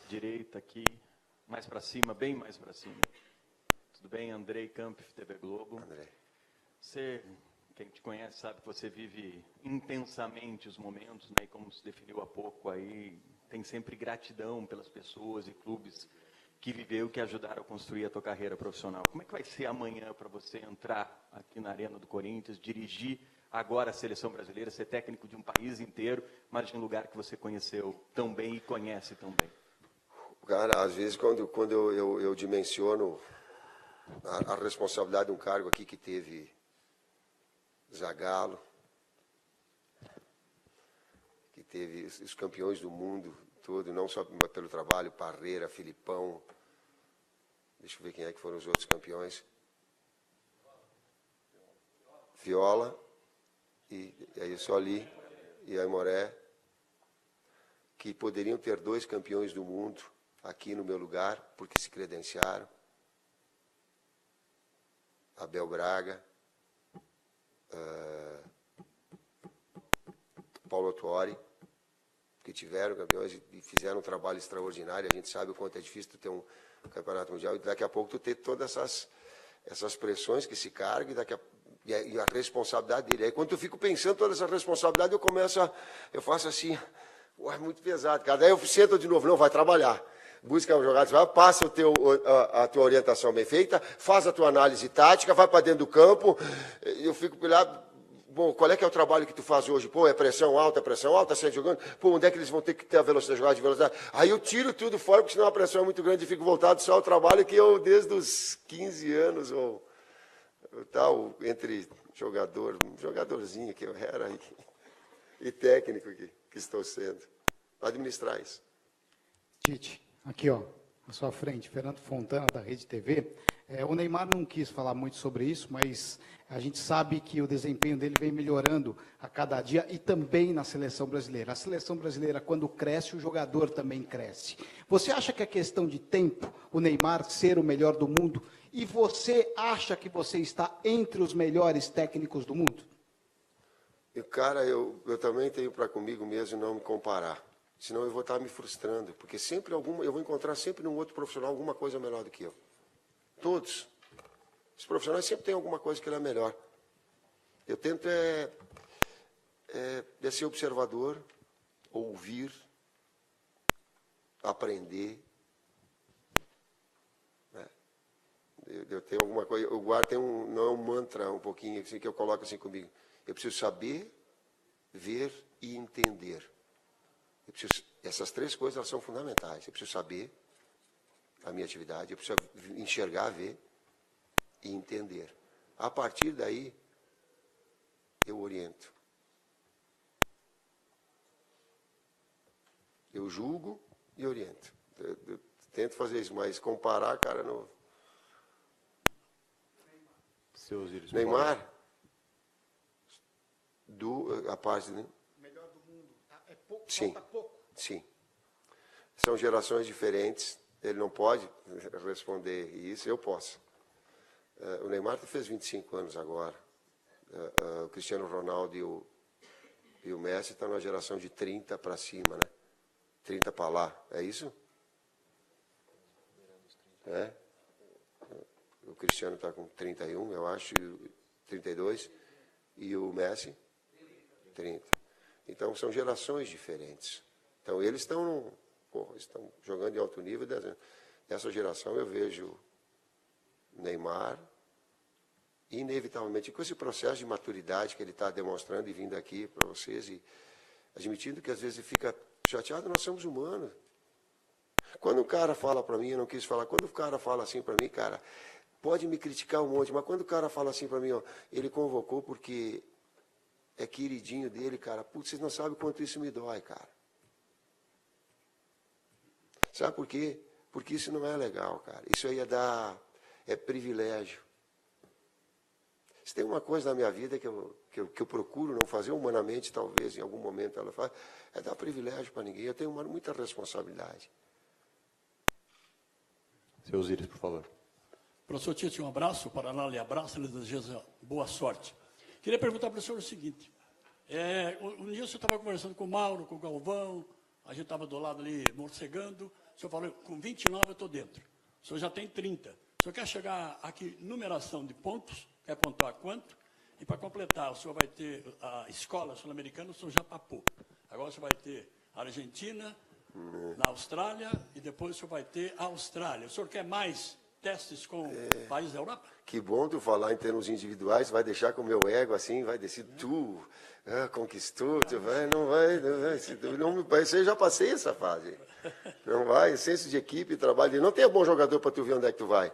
direita aqui, mais para cima, bem mais para cima. Tudo bem? Andrei Kampf, TV Globo. Andrei. Você, quem te conhece, sabe que você vive intensamente os momentos, né? E como se definiu há pouco aí, tem sempre gratidão pelas pessoas e clubes que viveu, que ajudaram a construir a tua carreira profissional. Como é que vai ser amanhã para você entrar aqui na Arena do Corinthians, dirigir agora a seleção brasileira, ser técnico de um país inteiro, mas de um lugar que você conheceu tão bem e conhece tão bem? Cara, às vezes quando eu dimensiono a responsabilidade de um cargo aqui que teve Zagallo, que teve os campeões do mundo todo, não só pelo trabalho, Parreira, Filipão, deixa eu ver quem é que foram os outros campeões, Viola, e aí Soli e Aimoré, que poderiam ter 2 campeões do mundo aqui no meu lugar, porque se credenciaram. Abel Braga, Paulo Tuori, que tiveram campeões e fizeram um trabalho extraordinário. A gente sabe o quanto é difícil tu ter um campeonato mundial e daqui a pouco tu ter todas essas pressões que se carregam e a responsabilidade dele. Aí quando eu fico pensando toda essa responsabilidade, eu faço assim, é muito pesado, cara. Daí eu sento de novo, não, vai trabalhar. Busca um jogador, passa a tua orientação bem feita, faz a tua análise tática, vai para dentro do campo. Eu fico lá, bom, qual é que é o trabalho que tu faz hoje? Pô, é pressão alta, sai jogando. Pô, onde é que eles vão ter que ter a velocidade, jogar de velocidade? Aí eu tiro tudo fora, porque senão a pressão é muito grande e fico voltado só ao trabalho que eu, desde os 15 anos, ou tal, entre jogadorzinho que eu era e técnico que estou sendo. Administrar isso. Tite. Aqui, ó, à sua frente, Fernando Fontana, da Rede TV. O Neymar não quis falar muito sobre isso, mas a gente sabe que o desempenho dele vem melhorando a cada dia e também na seleção brasileira. A seleção brasileira, quando cresce, o jogador também cresce. Você acha que é questão de tempo o Neymar ser o melhor do mundo? E você acha que você está entre os melhores técnicos do mundo? Cara, eu também tenho para comigo mesmo não me comparar. Senão eu vou estar me frustrando, porque sempre eu vou encontrar sempre num outro profissional alguma coisa melhor do que eu. Todos. Os profissionais sempre têm alguma coisa que ele é melhor. Eu tento ser observador, ouvir, aprender. Né? Eu tenho alguma coisa, eu guardo, não é um mantra um pouquinho assim, que eu coloco assim comigo. Eu preciso saber, ver e entender. Essas 3 coisas elas são fundamentais. Eu preciso saber a minha atividade, eu preciso enxergar, ver, e entender. A partir daí, eu oriento. Eu julgo e oriento. Eu tento fazer isso, mas comparar, cara, não... Neymar, a parte... Né? Melhor do mundo. É pouco, sim, falta pouco. Sim. São gerações diferentes. Ele não pode responder isso, eu posso. O Neymar fez 25 anos agora. O Cristiano Ronaldo e o Messi estão numa geração de 30 para cima, né? 30 para lá, é isso? É? O Cristiano está com 31, eu acho, 32, e o Messi? 30. Então, são gerações diferentes. Então, eles estão jogando em alto nível. Essa geração, eu vejo Neymar, inevitavelmente, com esse processo de maturidade que ele está demonstrando e vindo aqui para vocês, e admitindo que às vezes ele fica chateado, nós somos humanos. Quando o cara fala para mim, eu não quis falar, quando o cara fala assim para mim, cara, pode me criticar um monte, mas quando o cara fala assim para mim, ó, ele convocou porque é queridinho dele, cara, putz, vocês não sabem quanto isso me dói, cara. Sabe por quê? Porque isso não é legal, cara. Isso aí é privilégio. Se tem uma coisa na minha vida que eu procuro não fazer humanamente, talvez em algum momento ela faz, é dar privilégio para ninguém. Eu tenho muita responsabilidade. Seu Osíris, por favor. Professor Tite, um abraço, o Paraná lhe abraça, lhe deseja boa sorte. Queria perguntar para o senhor o seguinte, um dia o senhor estava conversando com o Mauro, com o Galvão, a gente estava do lado ali morcegando, o senhor falou, com 29 eu estou dentro, o senhor já tem 30, o senhor quer chegar aqui, numeração de pontos, quer pontuar quanto? E para completar, o senhor vai ter a escola sul-americana, o senhor já papou. Agora o senhor vai ter a Argentina, na Austrália, e depois o senhor vai ter a Austrália. O senhor quer mais testes com países da Europa? Que bom tu falar em termos individuais, vai deixar com o meu ego assim, vai descer, tu conquistou, tu vai, não vai, eu já passei essa fase. Não vai, senso de equipe, trabalho, não tem bom jogador para tu ver onde é que tu vai.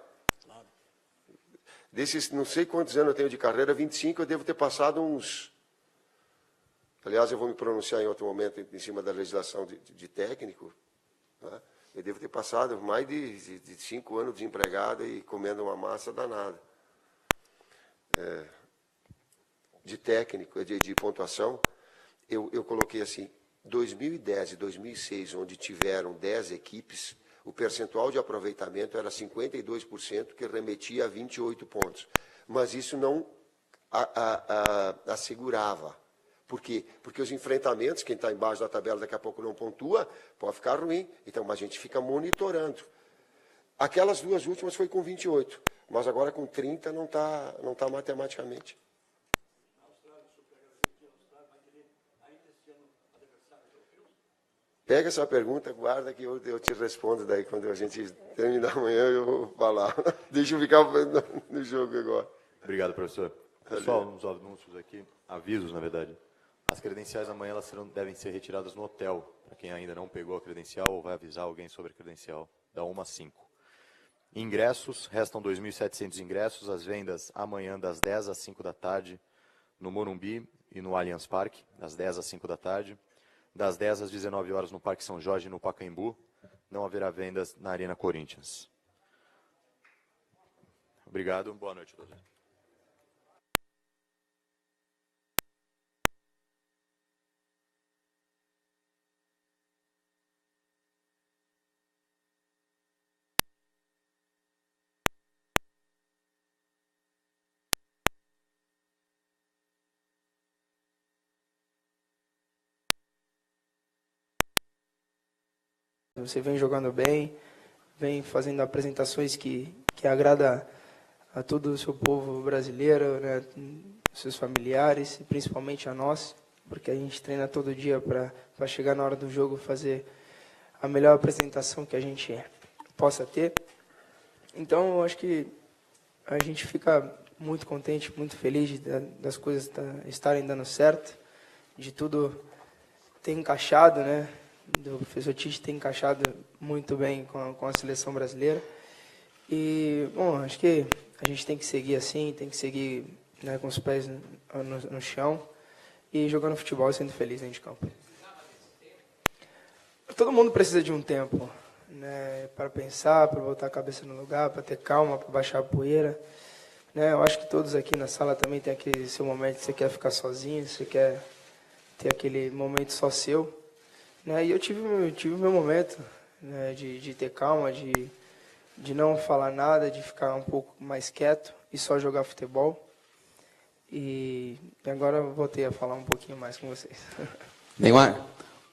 Desses, não sei quantos anos eu tenho de carreira, 25, eu devo ter passado uns... Aliás, eu vou me pronunciar em outro momento em cima da legislação de técnico. Né? Eu devo ter passado mais de 5 anos desempregado e comendo uma massa danada. De técnico, de pontuação, eu coloquei assim, 2010 e 2006, onde tiveram 10 equipes, o percentual de aproveitamento era 52%, que remetia a 28 pontos. Mas isso não assegurava. Por quê? Porque os enfrentamentos, quem está embaixo da tabela daqui a pouco não pontua, pode ficar ruim. Então, a gente fica monitorando. Aquelas duas últimas foi com 28, mas agora com 30 não tá matematicamente. Pega essa pergunta, guarda que eu te respondo daí quando a gente terminar amanhã, eu vou falar. Deixa eu ficar no jogo agora. Obrigado, professor. Pessoal, nos anúncios aqui, avisos, na verdade. As credenciais amanhã elas devem ser retiradas no hotel. Para quem ainda não pegou a credencial ou vai avisar alguém sobre a credencial, da 1 às 5. Ingressos, restam 2.700 ingressos. As vendas amanhã das 10 às 5 da tarde no Morumbi e no Allianz Parque, das 10 às 5 da tarde. Das 10 às 19 horas no Parque São Jorge e no Pacaembu. Não haverá vendas na Arena Corinthians. Obrigado, boa noite a todos. Você vem jogando bem, vem fazendo apresentações que agrada a todo o seu povo brasileiro, né, seus familiares e principalmente a nós, porque a gente treina todo dia para chegar na hora do jogo fazer a melhor apresentação que a gente possa ter. Então, eu acho que a gente fica muito contente, muito feliz das coisas estarem dando certo, de tudo ter encaixado, né? Do professor Tite ter encaixado muito bem com a seleção brasileira. E, bom, acho que a gente tem que seguir assim, tem que seguir, né, com os pés no chão e jogando futebol e sendo feliz dentro de campo. Todo mundo precisa de um tempo, né, para pensar, para botar a cabeça no lugar, para ter calma, para baixar a poeira. Né, eu acho que todos aqui na sala também tem aquele seu momento que você quer ficar sozinho, você quer ter aquele momento só seu. Né, e eu tive o meu momento, né, de ter calma, de não falar nada, de ficar um pouco mais quieto e só jogar futebol. E agora eu voltei a falar um pouquinho mais com vocês. Neymar,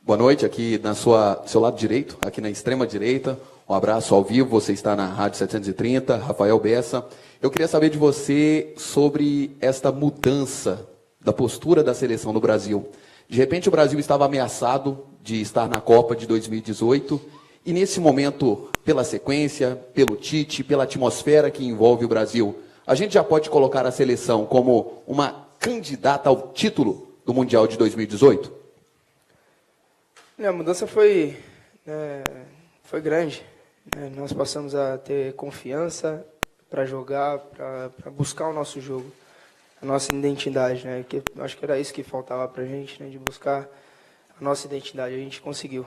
boa noite, aqui na seu lado direito, aqui na extrema direita. Um abraço ao vivo, você está na Rádio 730, Rafael Bessa. Eu queria saber de você sobre esta mudança da postura da seleção no Brasil. De repente o Brasil estava ameaçado de estar na Copa de 2018 e nesse momento, pela sequência, pelo Tite, pela atmosfera que envolve o Brasil, a gente já pode colocar a seleção como uma candidata ao título do Mundial de 2018? A mudança foi grande. Nós passamos a ter confiança para jogar, para buscar o nosso jogo, a nossa identidade. Né? Que, acho que era isso que faltava para a gente, né? De buscar a nossa identidade. A gente conseguiu.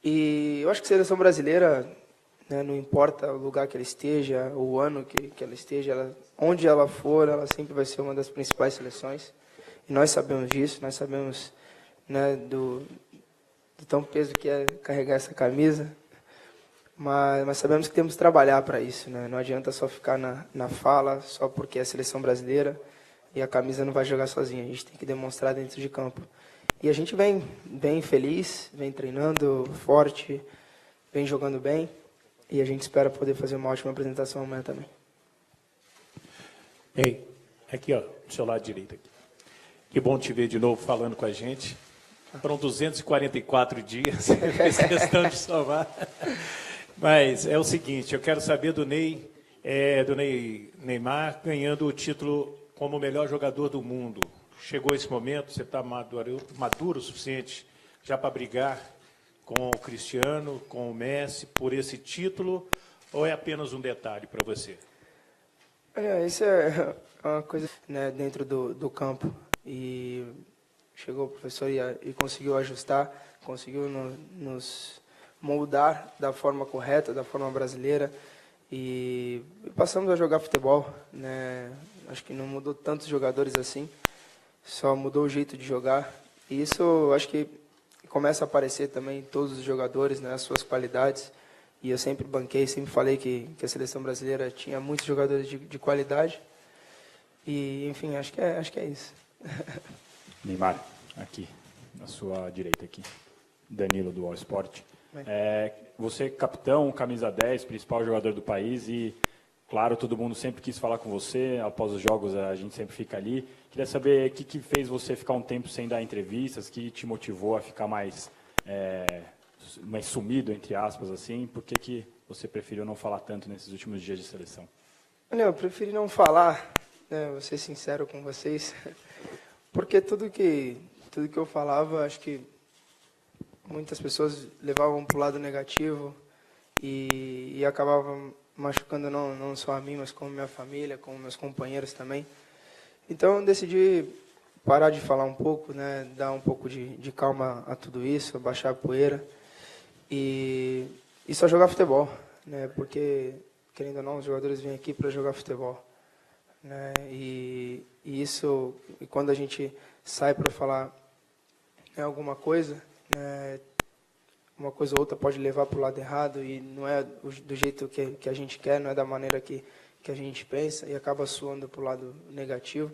E eu acho que a seleção brasileira, né, não importa o lugar que ela esteja, o ano que ela esteja, onde ela for, ela sempre vai ser uma das principais seleções. E nós sabemos disso, nós sabemos, né, do tão peso que é carregar essa camisa. Mas sabemos que temos que trabalhar para isso. Né? Não adianta só ficar na fala, só porque é a seleção brasileira e a camisa não vai jogar sozinha. A gente tem que demonstrar dentro de campo. E a gente vem feliz, vem treinando forte, vem jogando bem. E a gente espera poder fazer uma ótima apresentação amanhã também. Ei, aqui, ó, do seu lado direito. Aqui. Que bom te ver de novo falando com a gente. Foram 244 dias, fez questão de somar. Mas é o seguinte, eu quero saber do Neymar ganhando o título como o melhor jogador do mundo. Chegou esse momento, você está maduro o suficiente já para brigar com o Cristiano, com o Messi, por esse título, ou é apenas um detalhe para você? Isso é uma coisa, né, dentro do campo. E chegou o professor e conseguiu ajustar, conseguiu nos moldar da forma correta, da forma brasileira. E passamos a jogar futebol. Né? Acho que não mudou tantos jogadores assim, só mudou o jeito de jogar. E isso acho que começa a aparecer também em todos os jogadores, né, as suas qualidades. E eu sempre banquei, sempre falei que a seleção brasileira tinha muitos jogadores de qualidade. E, enfim, acho que é isso. Neymar, aqui, na sua direita aqui. Danilo, do All Sport. Você é capitão, camisa 10, principal jogador do país e, claro, todo mundo sempre quis falar com você. Após os jogos, a gente sempre fica ali. Queria saber o que fez você ficar um tempo sem dar entrevistas, que te motivou a ficar mais sumido, entre aspas, assim. Por que você preferiu não falar tanto nesses últimos dias de seleção? Olha, eu preferi não falar, né, vou ser sincero com vocês, porque tudo que eu falava, acho que muitas pessoas levavam para o lado negativo e acabavam machucando não só a mim, mas como minha família, como meus companheiros também. Então eu decidi parar de falar um pouco, né, dar um pouco de calma a tudo isso, baixar a poeira e só jogar futebol, né, porque, querendo ou não, os jogadores vêm aqui para jogar futebol. Né, e quando a gente sai para falar alguma coisa, uma coisa ou outra pode levar para o lado errado e não é do jeito que a gente quer, não é da maneira que a gente pensa e acaba suando para o lado negativo.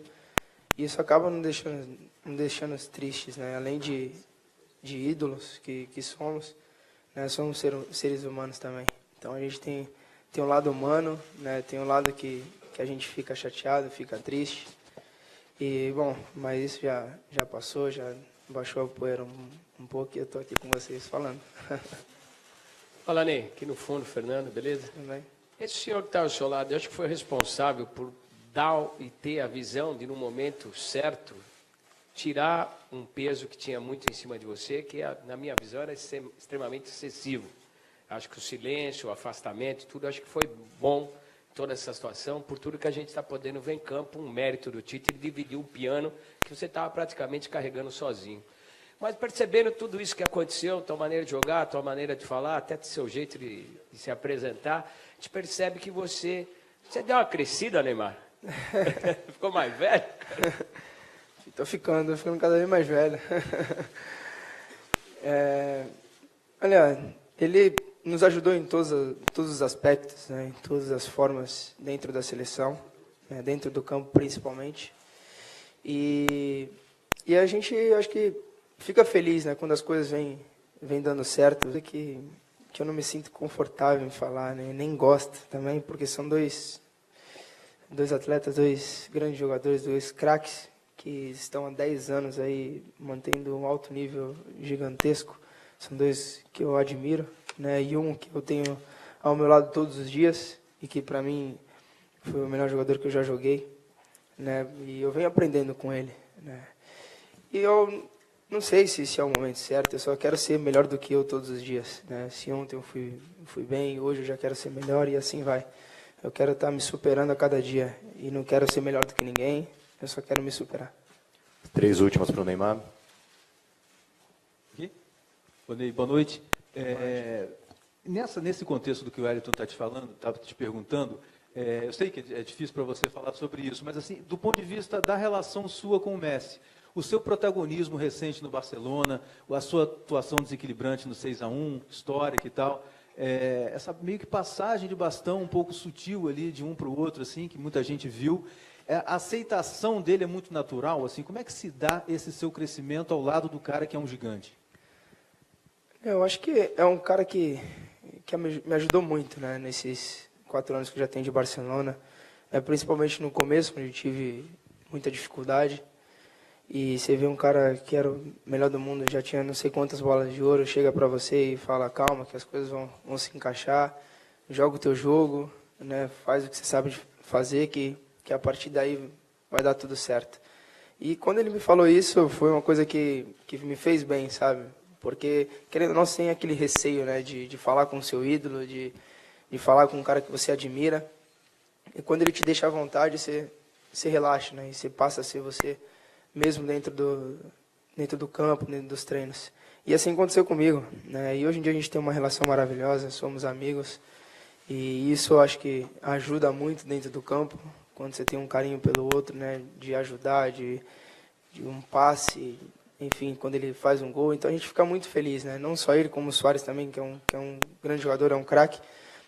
E isso acaba nos deixando tristes, né? Além de ídolos que somos, né? Somos seres humanos também. Então a gente tem um lado humano, né? Tem um lado que a gente fica chateado, fica triste. E, bom, mas isso já passou, já baixou a poeira um pouco e eu estou aqui com vocês falando. Fala, Ney, aqui no fundo, Fernando, beleza? Tudo bem. Esse senhor que está ao seu lado, eu acho que foi responsável por dar e ter a visão de, no momento certo, tirar um peso que tinha muito em cima de você, que, na minha visão, era extremamente excessivo. Acho que o silêncio, o afastamento, tudo, acho que foi bom toda essa situação, por tudo que a gente está podendo ver em campo, um mérito do Tite, ele dividiu o piano que você estava praticamente carregando sozinho. Mas percebendo tudo isso que aconteceu, tua maneira de jogar, tua maneira de falar, até seu jeito de se apresentar, a gente percebe que você deu uma crescida, Neymar. Ficou mais velho? Tô ficando cada vez mais velho. Olha, ele nos ajudou em todos os aspectos, né, em todas as formas dentro da seleção, né, dentro do campo principalmente. E a gente, acho que, fica feliz, né, quando as coisas vêm dando certo, que eu não me sinto confortável em falar, né, nem gosto também, porque são dois atletas, dois grandes jogadores, dois craques, que estão há 10 anos aí mantendo um alto nível gigantesco. São dois que eu admiro, né? E um que eu tenho ao meu lado todos os dias e que para mim foi o melhor jogador que eu já joguei, né? E eu venho aprendendo com ele, né? E eu não sei se é o momento certo, eu só quero ser melhor do que eu todos os dias, né? Se ontem eu fui bem, hoje eu já quero ser melhor e assim vai. Eu quero estar me superando a cada dia e não quero ser melhor do que ninguém. Eu só quero me superar. 3 últimas para o Neymar. Boa noite. Nesse contexto do que o Wellington está te falando, estava te perguntando, eu sei que é difícil para você falar sobre isso, mas assim, do ponto de vista da relação sua com o Messi, o seu protagonismo recente no Barcelona, a sua atuação desequilibrante no 6-1, histórica e tal, essa meio que passagem de bastão um pouco sutil ali de um para o outro, assim, que muita gente viu. A aceitação dele é muito natural, assim, como é que se dá esse seu crescimento ao lado do cara que é um gigante? Eu acho que é um cara que me ajudou muito, né, nesses 4 anos que eu já tenho de Barcelona, principalmente no começo, onde eu tive muita dificuldade, e você vê um cara que era o melhor do mundo, já tinha não sei quantas bolas de ouro, chega para você e fala, calma, que as coisas vão se encaixar, joga o teu jogo, né, faz o que você sabe fazer, que a partir daí vai dar tudo certo. E quando ele me falou isso, foi uma coisa que me fez bem, sabe? Porque, querendo ou não, sem aquele receio, né, de falar com o seu ídolo, de falar com um cara que você admira. E quando ele te deixa à vontade, você relaxa, né, e você passa a ser você mesmo dentro do campo, dentro dos treinos. E assim aconteceu comigo, né? E hoje em dia a gente tem uma relação maravilhosa, somos amigos. E isso eu acho que ajuda muito dentro do campo, quando você tem um carinho pelo outro, né, de ajudar, de um passe, enfim, quando ele faz um gol. Então a gente fica muito feliz, né? Não só ele, como o Suárez também, que é um grande jogador, é um craque.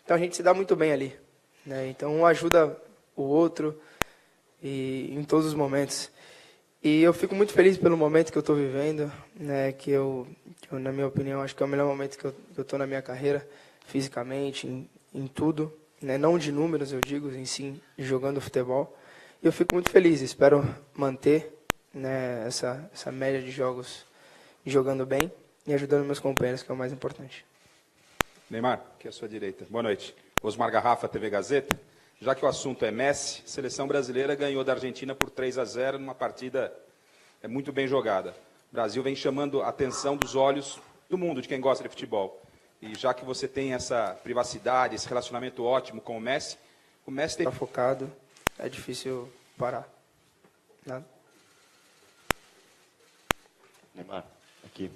Então a gente se dá muito bem ali, né? Então um ajuda o outro e em todos os momentos. E eu fico muito feliz pelo momento que eu estou vivendo, né? Que eu, na minha opinião, acho que é o melhor momento que eu estou na minha carreira, fisicamente, em tudo, né? Não de números, eu digo, em sim, jogando futebol. E eu fico muito feliz, espero manter, né, essa média de jogos jogando bem e ajudando meus companheiros, que é o mais importante. Neymar, aqui à sua direita. Boa noite. Osmar Garrafa, TV Gazeta. Já que o assunto é Messi, a seleção brasileira ganhou da Argentina por 3-0 numa partida muito bem jogada. O Brasil vem chamando a atenção dos olhos do mundo, de quem gosta de futebol. E já que você tem essa privacidade, esse relacionamento ótimo com o Messi tem... Está focado, é difícil parar. Nada. Neymar, aqui.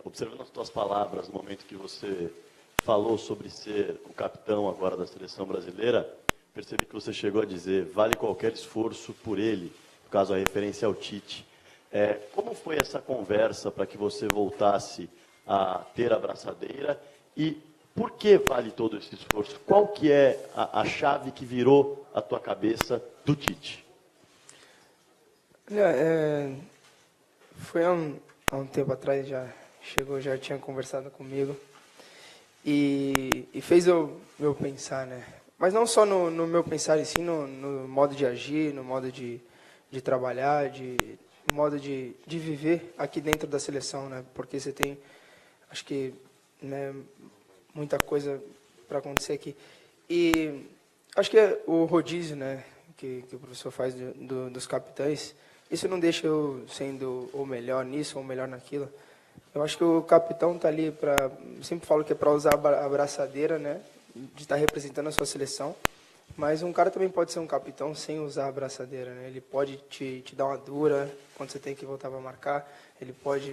Observando as tuas palavras no momento que você falou sobre ser o capitão agora da seleção brasileira, percebi que você chegou a dizer, vale qualquer esforço por ele, no caso a referência ao Tite. Como foi essa conversa para que você voltasse a ter a braçadeira e por que vale todo esse esforço? Qual que é a chave que virou a tua cabeça do Tite? Foi há um tempo atrás, já tinha conversado comigo e fez eu pensar, né? Mas não só no meu pensar, e sim no modo de agir, no modo de trabalhar, no modo de viver aqui dentro da seleção, né? Porque você tem, acho que, né, muita coisa para acontecer aqui. E acho que o rodízio, né, que o professor faz dos capitães, isso não deixa eu sendo o melhor nisso ou o melhor naquilo. Eu acho que o capitão está ali para... Sempre falo que é para usar a braçadeira, né, estar representando a sua seleção, mas um cara também pode ser um capitão sem usar a braçadeira, né? Ele pode te dar uma dura quando você tem que voltar para marcar, ele pode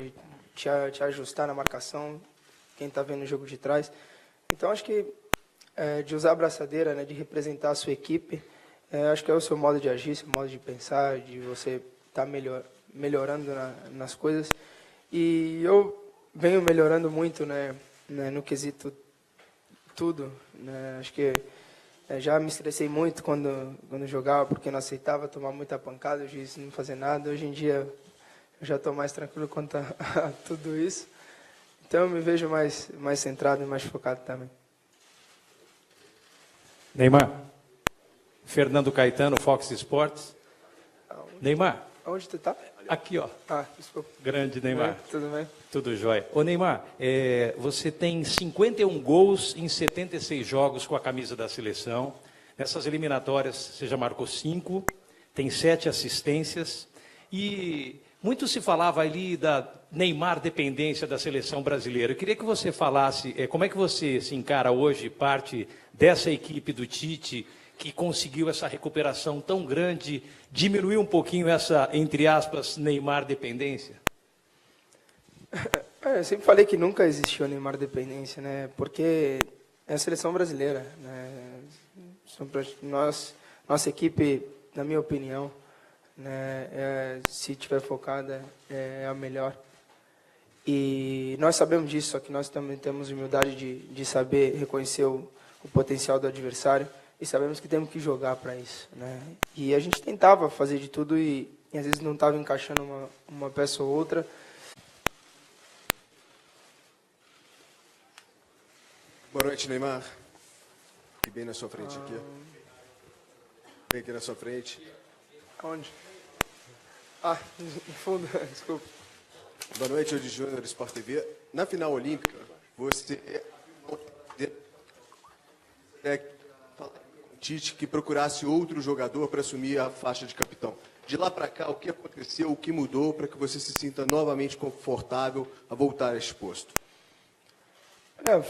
te ajustar na marcação, quem está vendo o jogo de trás. Então, acho que de usar a braçadeira, né, de representar a sua equipe, acho que é o seu modo de agir, seu modo de pensar, de você estar melhorando nas coisas. E eu venho melhorando muito, né, no quesito tudo. Né? Acho que já me estressei muito quando jogava, porque não aceitava tomar muita pancada, o juiz não fazer nada. Hoje em dia eu já estou mais tranquilo quanto a tudo isso. Então eu me vejo mais centrado e mais focado também. Neymar. Fernando Caetano, Fox Sports. Neymar. Onde tu está? Aqui, ó. Ah, desculpa. Grande Neymar. Tudo bem? Tudo jóia. Ô Neymar, você tem 51 gols em 76 jogos com a camisa da seleção. Nessas eliminatórias você já marcou 5, tem 7 assistências. E muito se falava ali da Neymar dependência da seleção brasileira. Eu queria que você falasse como é que você se encara hoje, parte dessa equipe do Tite, que conseguiu essa recuperação tão grande, diminuiu um pouquinho essa, entre aspas, Neymar dependência? Eu sempre falei que nunca existiu Neymar dependência, né? Porque é a seleção brasileira, né? Nossa equipe, na minha opinião, né, se tiver focada, é a melhor. E nós sabemos disso, só que nós também temos humildade de saber reconhecer o potencial do adversário e sabemos que temos que jogar para isso, né? E a gente tentava fazer de tudo e às vezes não estava encaixando uma peça ou outra. Boa noite, Neymar. Aqui bem na sua frente, aqui. Bem aqui na sua frente. Onde? Ah, no fundo, desculpa. Boa noite, Odi Júnior, Sport TV. Na final olímpica, você Tite que procurasse outro jogador para assumir a faixa de capitão. De lá para cá, o que aconteceu, o que mudou para que você se sinta novamente confortável a voltar a esse posto?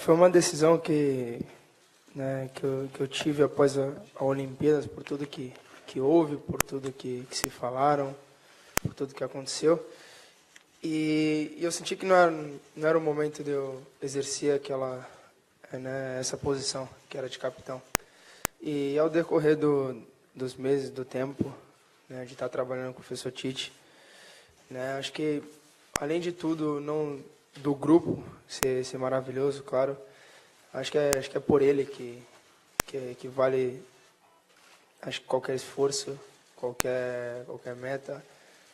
Foi uma decisão que eu tive após a Olimpíadas, por tudo que houve, por tudo que se falaram, por tudo que aconteceu. E eu senti que não era o momento de eu exercer essa posição, que era de capitão. E ao decorrer dos meses, do tempo, né, de estar trabalhando com o professor Tite, né, acho que, além de tudo, não do grupo ser maravilhoso, claro, acho que é por ele que vale, acho que qualquer esforço, qualquer meta.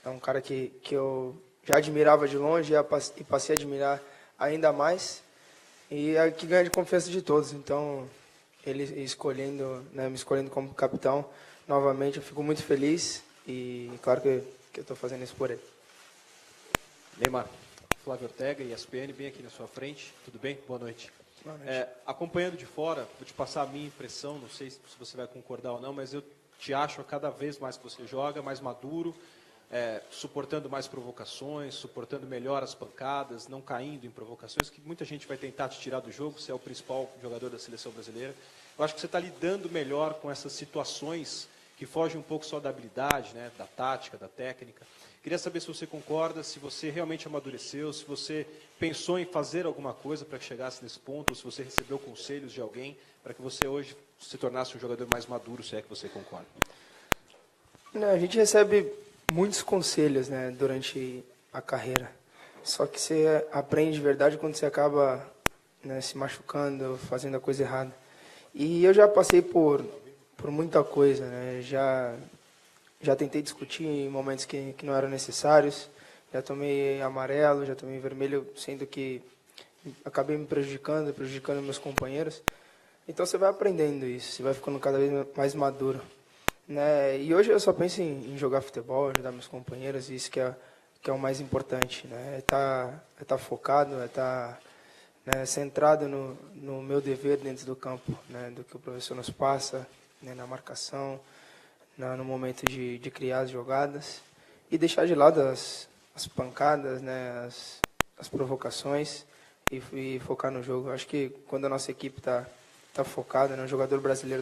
É um cara que eu já admirava de longe e passei a admirar ainda mais, e é que ganha de confiança de todos. Então, ele me escolhendo como capitão, novamente, eu fico muito feliz e claro que eu estou fazendo isso por ele. Neymar, Flávio Ortega, ESPN, bem aqui na sua frente. Tudo bem? Boa noite. Boa noite. Acompanhando de fora, vou te passar a minha impressão, não sei se você vai concordar ou não, mas eu te acho a cada vez mais que você joga, mais maduro, suportando mais provocações, suportando melhor as pancadas, não caindo em provocações, que muita gente vai tentar te tirar do jogo, você é o principal jogador da seleção brasileira. Eu acho que você está lidando melhor com essas situações que fogem um pouco só da habilidade, né, da tática, da técnica. Queria saber se você concorda, se você realmente amadureceu, se você pensou em fazer alguma coisa para que chegasse nesse ponto, ou se você recebeu conselhos de alguém para que você hoje se tornasse um jogador mais maduro, se é que você concorda. A gente recebe muitos conselhos, né, durante a carreira. Só que você aprende de verdade quando você acaba, né, se machucando, fazendo a coisa errada. E eu já passei por muita coisa, né? Já tentei discutir em momentos que não eram necessários. Já tomei amarelo, já tomei vermelho, sendo que acabei me prejudicando meus companheiros. Então você vai aprendendo isso, você vai ficando cada vez mais maduro, né? E hoje eu só penso em jogar futebol, ajudar meus companheiros, e isso que é o mais importante, né? É tá focado, é estar centrado no meu dever dentro do campo, né? Do que o professor nos passa, né? Na marcação, no momento de criar as jogadas, e deixar de lado as pancadas, né? As provocações, e focar no jogo. Acho que quando a nossa equipe está focado, né? O jogador brasileiro